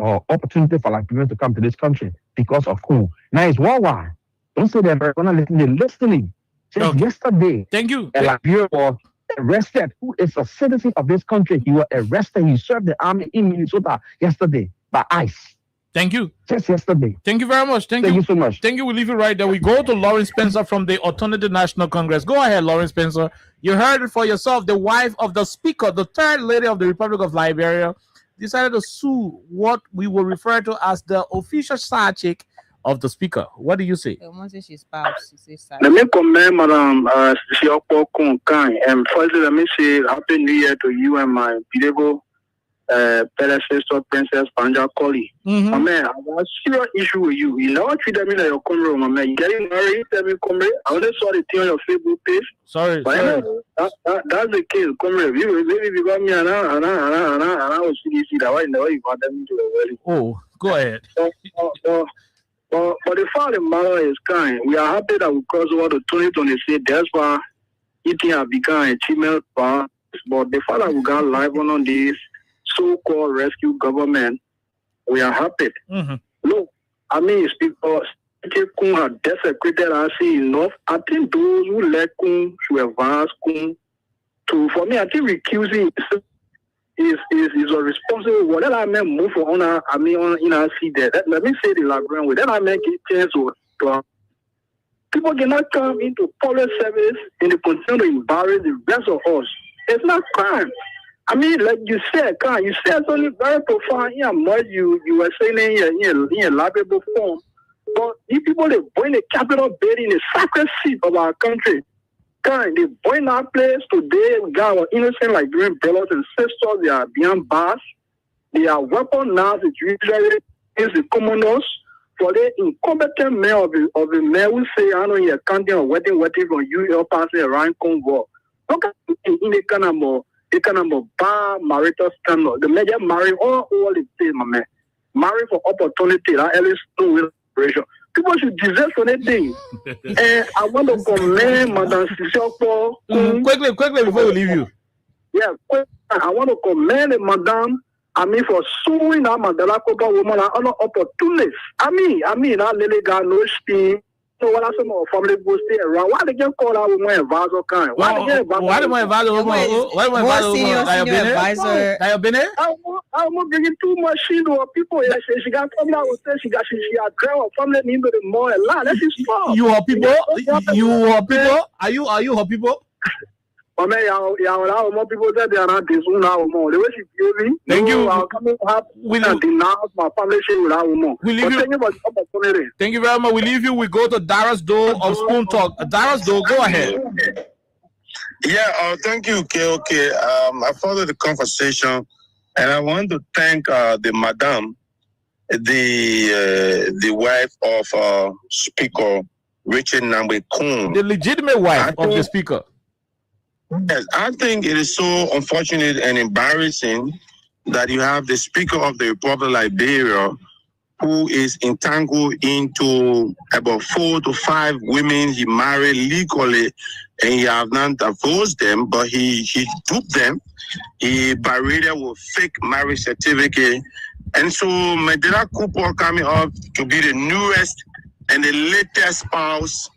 opportunity for Liberians to come to this country because of who. Now it's worldwide. Don't say that they're listening. Just yesterday, thank you. A Liberian was arrested, who is a citizen of this country. He was arrested. He served the army in Minnesota yesterday by ICE. Thank you. Just yesterday. Thank you very much. Thank you so much. Thank you. We leave it right there. We go to Lawrence Spencer from the Alternative National Congress. Go ahead, Lawrence Spencer. You heard it for yourself. The wife of the speaker, the 3rd lady of the Republic of Liberia, decided to sue what we will refer to as the official side chick of the speaker. What do you say? Let me commend Madam Sioko Kunkai, and firstly let me say Happy New Year to you and my beautiful predecessor, Princess Panja Koli. Mm-hmm. My man, I have a serious issue with you. You never treat me like your comrade, my man. You getting married, tell me comrade. I only saw the thing on your Facebook page. Sorry. But that's the case, comrade. Maybe because me and I was see that why you got them into the wedding. Oh, go ahead. But the fact of the matter is, kind. We are happy that we cross over to 2026. That's why it has become an achievement for us. But the fact that we got live on this so-called rescue government, we are happy. Mm-hmm. Look, I mean, it's because Kun had desecrated us enough. I think those who let Kun should advance Kun to, for me, I think recusing is a responsible. Whatever I mean, move on. I mean, in our see that. Let me say the Liberian way. Then I make it change to people cannot come into public service and they continue to embarrass the rest of us. It's not crime. I mean, like you said, you said something very profound. Yeah, more you were saying in a laudable form. But these people, they bring the capital building, the sacred seat of our country. They bring our place today. We got our innocent Liberian brothers and sisters. They are being bashed. They are weaponized. It's usually is the commoners for the incompetent men of the men who say, I know you're counting or waiting from you, you're passing around Congo. Look at in the kind of bar marital scandal. The major marry all the things, my man. Marry for opportunity, that at least no operation. People should deserve anything. And I want to commend Madame Sissoko. Quickly, before we leave you. Yeah, I want to commend Madame. For suing that Mandela Copa woman and other opportunists. I mean, that lady got no steam. So what are some of our family go stay around? Why they can call that woman advisor kind? Why they advisor woman? I'm not bringing too much shit to people. She got family. I would say she got her family need the more a lot. That's his fault. You are people. Are you her people? More people that they are not this one now more. The way she feels me. Thank you. I'll come and have denounce my family without more. Thank you very much. We leave you. We go to Darius Doe of Spoon Talk. Darius Doe, go ahead. Yeah, thank you, KOK. I followed the conversation, and I want to thank the madam, the wife of Speaker Richard Nambwe Kun. The legitimate wife of the Speaker. Yes, I think it is so unfortunate and embarrassing that you have the Speaker of the Republic of Liberia who is entangled into about 4 to 5 women he married legally, and he have not divorced them, but he duped them. He buried with fake marriage certificate. And so Mandela Cooper coming up to be the newest and the latest spouse,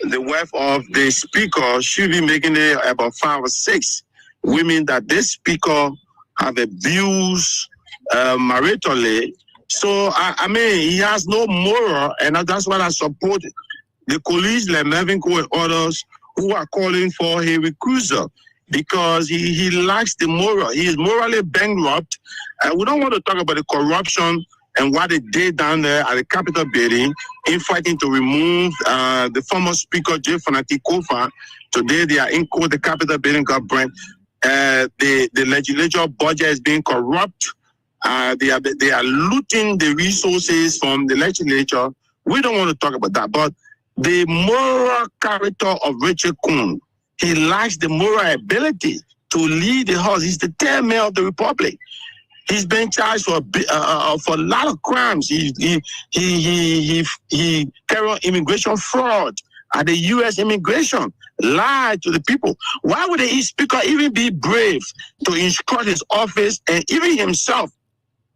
the wife of the Speaker, should be making it about 5 or 6 women that this Speaker have abused maritally. So, I mean, he has no moral, and that's why I support the colleagues like Melvin Cole and others who are calling for a recusal, because he lacks the moral. He is morally bankrupt. We don't want to talk about the corruption and what they did down there at the Capitol building in fighting to remove the former Speaker, J. Fanati Kofa. Today they are in court. The Capitol building got burnt. The legislature budget is being corrupt. They are looting the resources from the legislature. We don't want to talk about that. But the moral character of Richard Kun, he lacks the moral ability to lead the House. He's the 10th mayor of the Republic. He's been charged for a lot of crimes. He carried on immigration fraud at the U.S. immigration, lied to the people. Why would the Speaker even be brave to instruct his office and even himself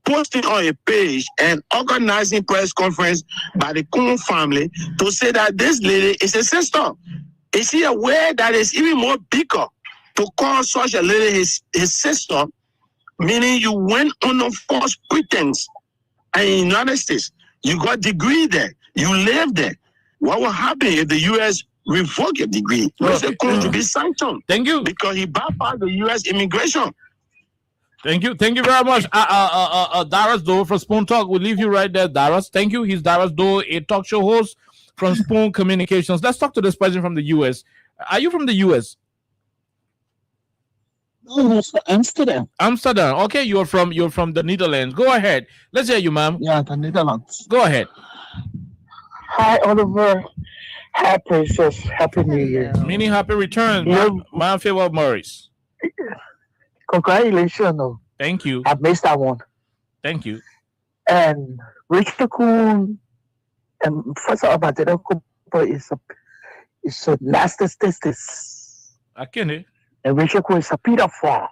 posting on a page and organizing press conference by the Kun family to say that this lady is a sister? Is he aware that it's even more bigger to call such a lady his sister? Meaning you went on a false pretense. And in the United States, you got a degree there. You live there. What will happen if the U.S. revoke your degree? Mr. Kun to be sanctioned. Thank you. Because he bypassed the U.S. immigration. Thank you very much. Darius Doe from Spoon Talk. We'll leave you right there, Darius. Thank you. He's Darius Doe, a talk show host from Spoon Communications. Let's talk to this president from the U.S. Are you from the U.S.? No, Amsterdam. Amsterdam. Okay, you're from the Netherlands. Go ahead. Let's hear you, ma'am. Yeah, the Netherlands. Go ahead. Hi, Oliver. Hi, Princess. Happy New Year. Many happy returns, my favor, Maurice. Congratulations. Thank you. I missed that one. Thank you. And Richard Kun, and first of all, Mandela Cooper is a narcissist. I can't. And Richard Kun is a pedophile.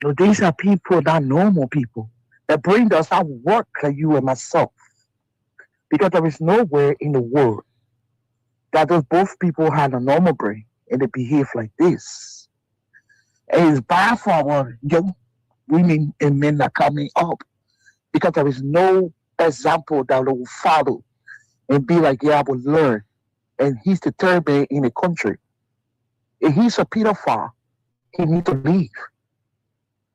So these are people, not normal people, that bring us out work like you and myself. Because there is nowhere in the world that those both people have a normal brain and they behave like this. And it's bad for our young women and men that are coming up, because there is no example that will follow and be like, yeah, I will learn. And he's the 3rd man in the country. If he's a pedophile, he needs to leave.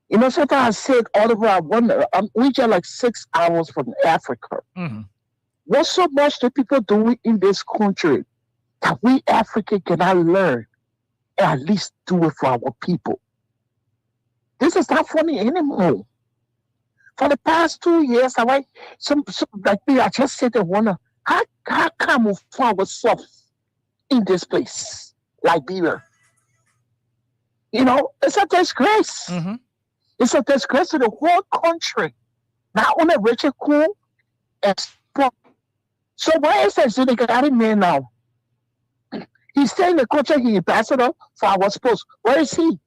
You know, sometimes I said all over, I wonder, we just like 6 hours from Africa. Mm-hmm. What so much the people doing in this country that we African cannot learn and at least do it for our people? This is not funny anymore. For the past 2 years, some like me, I just sit and wonder, how come we find ourselves in this place, Liberia? You know, it's a disgrace. Mm-hmm. It's a disgrace to the whole country. Not only Richard Cool and so where is that Senegalese man now? He's staying in the country, he's ambassador for our post. Where is he?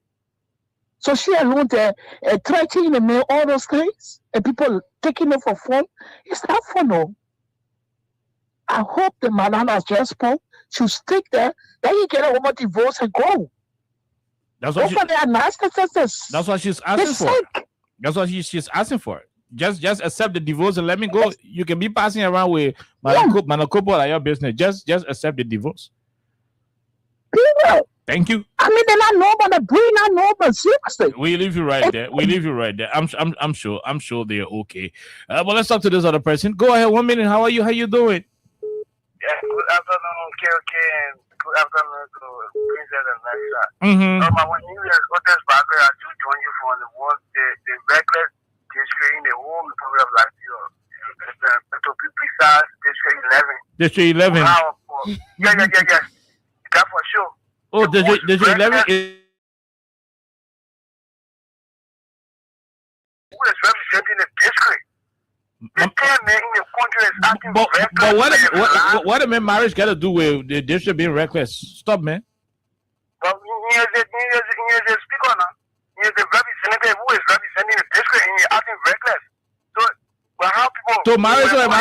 So she alone there threatening the man, all those things, and people taking it for fun. It's not fun, no. I hope the Malala just spoke should stick there, then you get a woman divorce and go. That's what that's what she's asking for. That's what she's asking for. Just accept the divorce and let me go. You can be passing around with Manakopo like your business. Just accept the divorce. People. Thank you. I mean, they're not normal. The brain not normal. Seriously. We leave you right there. We leave you right there. I'm sure they're okay. But let's talk to this other person. Go ahead. 1 minute. How are you? How you doing? Yeah. Good afternoon, KOK, and good afternoon to Princess and Alexa. Mm-hmm. When you guys got this background, I do join you from the reckless district in the whole Republic of Liberia. To be precise, District 11. District 11. Yeah. That for sure. Oh, District 11 is. Who is representing the district? The man in the country is acting But what a marriage got to do with the district being reckless? Stop, man. But he is the speaker now. He is the representative who is representing the district and he's acting reckless. So, but how people... To Marisol and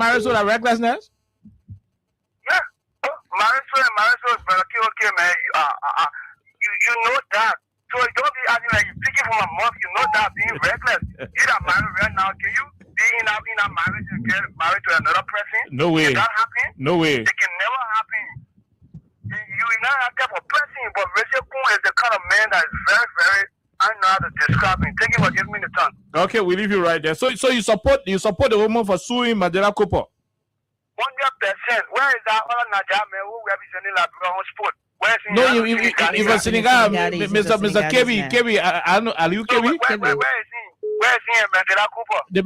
Marisol are recklessness? Yeah. Marisol, but okay, man. You know that. So don't be acting like you're speaking from a mouth. You know that being reckless. You are married right now. Can you be in a marriage and get married to another person? No way. Can that happen? No way. It can never happen. You are not that type of person, but Richard Kuhn is the kind of man that is very, very, I don't know how to describe him. Thank you for giving me the time. Okay, we leave you right there. So you support the woman for suing Mandela Cooper? 100%. Where is that other Naja man who representing Liberia on sport? No, even Senegal, Mr. Kebi, I know, are you Kebi? Where is he, Mandela Cooper? The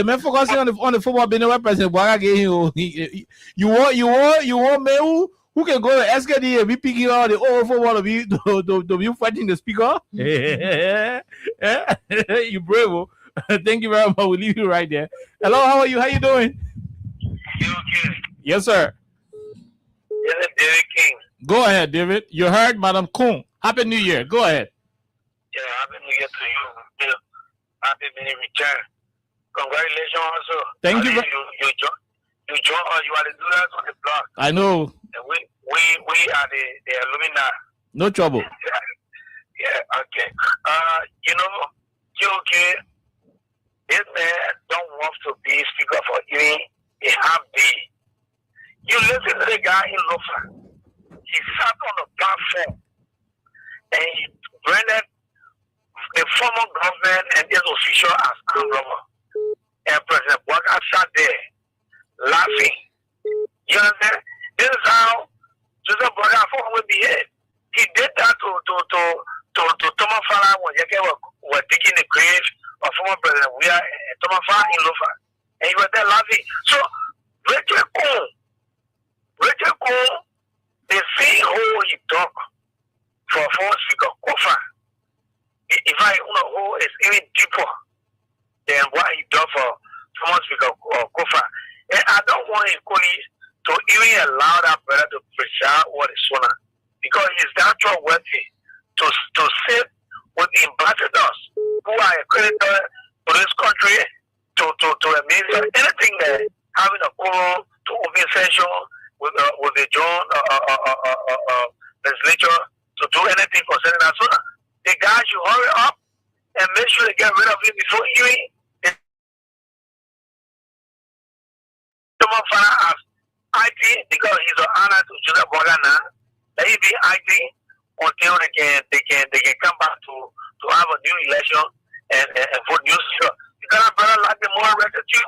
man focusing on the football being the president. You want me who can go to SKD and be picking out the old football to be fighting the speaker? You brave. Thank you very much. We'll leave you right there. Hello, how are you? How you doing? You okay? Yes, sir. Yes, David King. Go ahead, David. You heard Madam Kuhn. Happy New Year. Go ahead. Yeah, Happy New Year to you. Happy mini return. Congratulations also. Thank you. You are the leaders on the block. I know. And we are the alumni. No trouble. Yeah, okay. You okay? This man don't want to be speaker for even a half day. You listen to the guy in Lofa. He sat on the platform and he branded the former government and this official as armed robber. And President Bouaga sat there laughing. You understand? This is how Joseph Bouaga will behave. He did that to Thomas Fala when they were digging the grave of former President Thomas Fala in Lofa. And he was there laughing. So, Richard Kuhn, the thing who he talk for former Speaker Kofa, if I know is even deeper than what he done for former Speaker Kofa. And I don't want his colleagues to even allow that brother to preside what is sooner. Because he's natural worthy to sit with ambassadors who are accredited to this country to administer anything that having a call to open session with the John legislature to do anything concerning that. So the guy should hurry up and make sure they get rid of him before hearing someone as IT because he's an honor to Joseph Bouaga now. Let it be acting until they can come back to have a new election and vote new stuff. Because that brother like the more record too.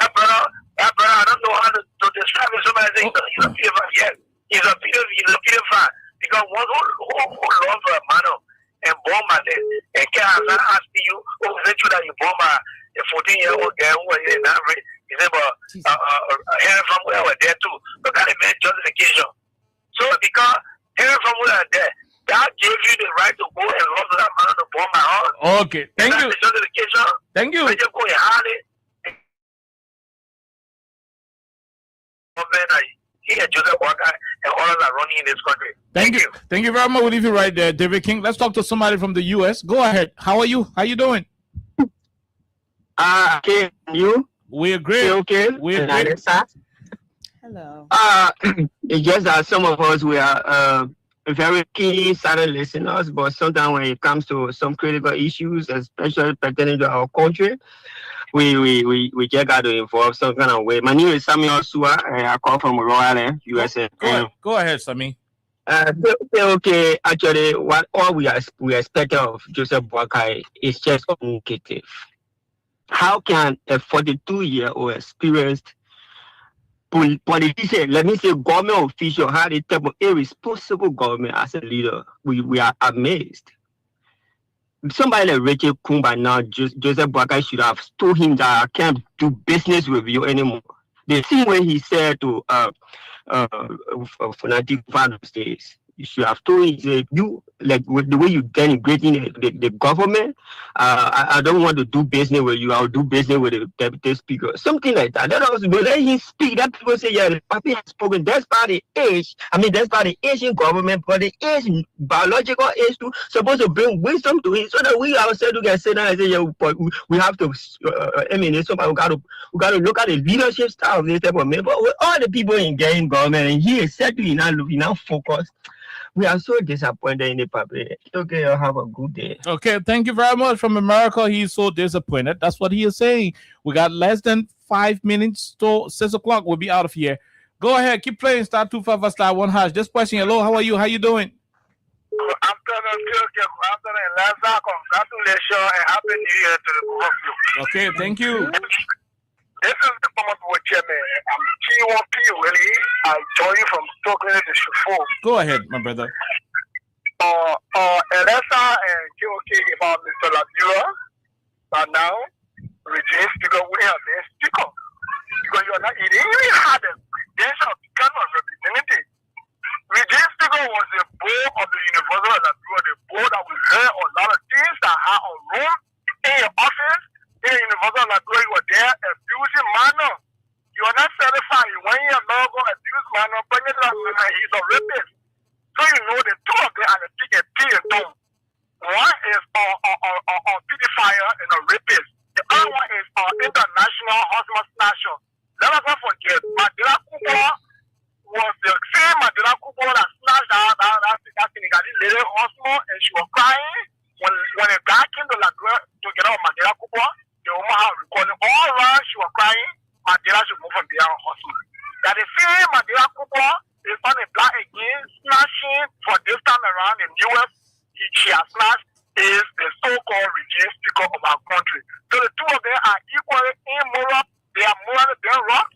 That brother, I don't know how to describe it. Somebody say he's a pedophile. Yes, he's a pedophile. Because one who loves a man and born by them and can't ask you, oh, is it true that you born by a 14-year-old girl who was in that race? He said, but Henry from where were there too. Look at the man justification. So because Henry from where were there, that gave you the right to go and love that man to born my heart. Okay, thank you. Justification. Thank you. Just go and hide it. He and Joseph Walker and others are running in this country. Thank you. Thank you very much. We'll leave you right there, David King. Let's talk to somebody from the U.S. Go ahead. How are you? How you doing? Okay, you? We agree. Okay. We agree. Hello. It's just that some of us we are very keen silent listeners, but sometimes when it comes to some critical issues, especially pertaining to our country, we just got to involve some kind of way. My name is Samuel Sua, and I call from Rhode Island, USA. Go ahead, Sammy. Okay, actually, what all we expect of Joseph Boakai is just communicative. How can a 42-year-old experienced politician, let me say government official, have a type of irresponsible government as a leader? We are amazed. Somebody like Rachel Kuhn by now, Joseph Boakai should have told him that I can't do business with you anymore. The same way he said to Fanatic Father's Days, you should have told him, say, you, like with the way you denigrating the government, I don't want to do business with you. I'll do business with the deputy speaker. Something like that. Let him speak. That people say, yeah, Papi has spoken. That's by the age. I mean, that's by the Asian government, but the age, biological age too, supposed to bring wisdom to it so that we ourselves can sit down and say, yeah, but we have to, somebody we got to look at the leadership style of this type of man. But with all the people in government, and he is certainly not focused. We are so disappointed in the public. Okay, you'll have a good day. Okay, thank you very much. From America, he's so disappointed. That's what he is saying. We got less than 5 minutes till 6 o'clock. We'll be out of here. Go ahead, keep playing. *255*1#. Just question. Hello, how are you? How you doing? I'm doing good. Congratulations and happy New Year to the both of you. Okay, thank you. This is the former board chairman. I'm T1P Willie. I join you from Stockholm to Shufo. Go ahead, my brother. Elessa and KOK about Mr. Labira. But now, regime speaker, we have been speaker. Because you are not, it really had a credential of becoming a representative. Regime speaker was the board of the University of Labira, the board that will hear a lot of things that have a room in your office. In the University of Labrador, you were there abusing manner. You are not certified. When you are not going to abuse manner, but he's a rapist. So you know the two of them are the two. One is a pedophile and a rapist. The other one is an international husband snatcher. Let us not forget, Mandela Kubo was the same Mandela Kubo that snatched that Senegalese lady husband, and she was crying when a guy came to Labrador to get out of Mandela Kubo. The woman had recorded all around, she was crying. Mandela should move from behind her husband. That the same Mandela Cooper is on the black again, snatching for this time around in the US. She has snatched is the so-called regime speaker of our country. So the two of them are equally immoral. They are moral than rock.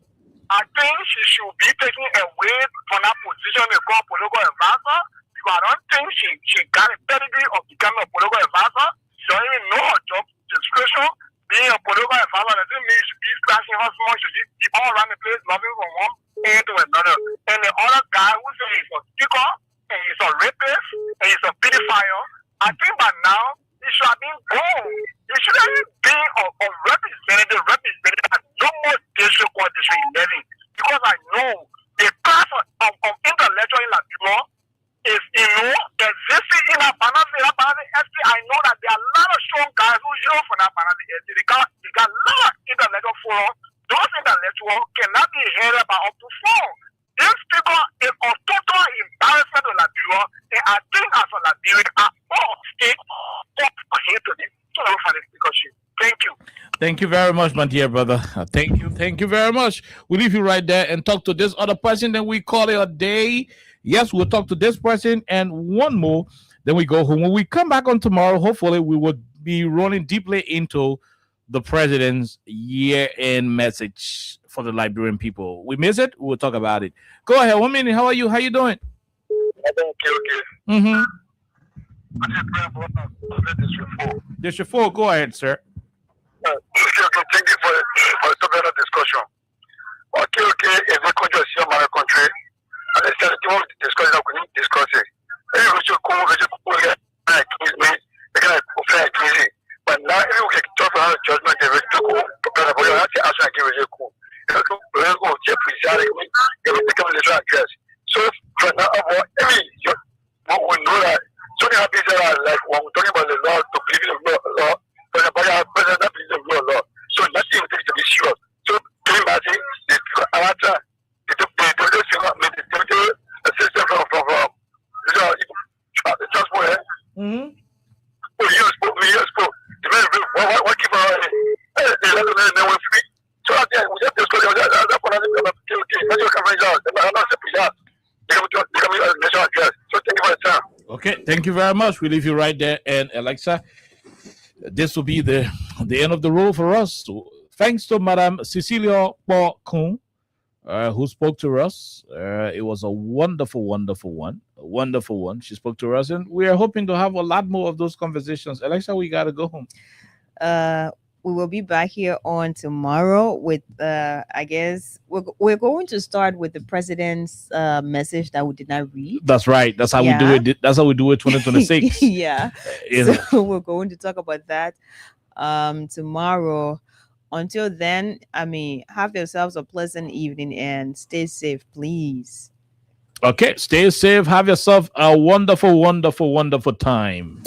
I think she should be taken away from that position they call political advisor. Because I don't think she got a pedigree of becoming a political advisor. She don't even know her job description. Being a political advisor doesn't mean she be slashing her small. She be all around the place, loving from one end to another. And the other guy who says he's a speaker, and he's a rapist, and he's a pedophile, I think by now, he should have been gone. He should have been a representative at no more district court district 11. Because I know the class of intellectual in Latino is, existing in that Banasi SC. I know that there are a lot of strong guys who yield from that Banasi SC. They got a lot of intellectual forum. Those intellectuals cannot be headed by up to 4. This speaker is a total embarrassment to Liberia, and I think as a Liberian, I all stay for him to this speakership. Thank you. Thank you very much, my dear brother. Thank you very much. We'll leave you right there and talk to this other person, then we call it a day. Yes, we'll talk to this person and one more. Then we go home. When we come back on tomorrow, hopefully we will be rolling deeply into the president's year-end message for the Liberian people. We miss it? We'll talk about it. Go ahead. 1 minute. How are you? How you doing? Mm-hmm. District 4, go ahead, sir. Thank you for the topic of discussion. Okay, if we could just see my country, and it's just to discuss it, we need to discuss it. We should go, but now if we can talk about judgment, they will go, but I will have to ask again, we will go, Jeffrey, you will become a little address. So, for now, we know that so many people are like, when we're talking about the law, to believe in the law, but the president not believe in the law. So, nothing is to be sure. So, can you imagine the system from the transport? What keep on free? So, I think we just discuss that. Okay, thank you very much. We leave you right there. And Alexa, this will be the end of the road for us. So, thanks to Madam Cecilia Kun, who spoke to us. It was a wonderful one. She spoke to us, and we are hoping to have a lot more of those conversations. Alexa, we got to go home. We will be back here on tomorrow with, I guess, we're going to start with the president's message that we did not read. That's right. That's how we do it. That's how we do it 2026. Yeah. So we're going to talk about that tomorrow. Until then, have yourselves a pleasant evening and stay safe, please. Okay, stay safe. Have yourself a wonderful time.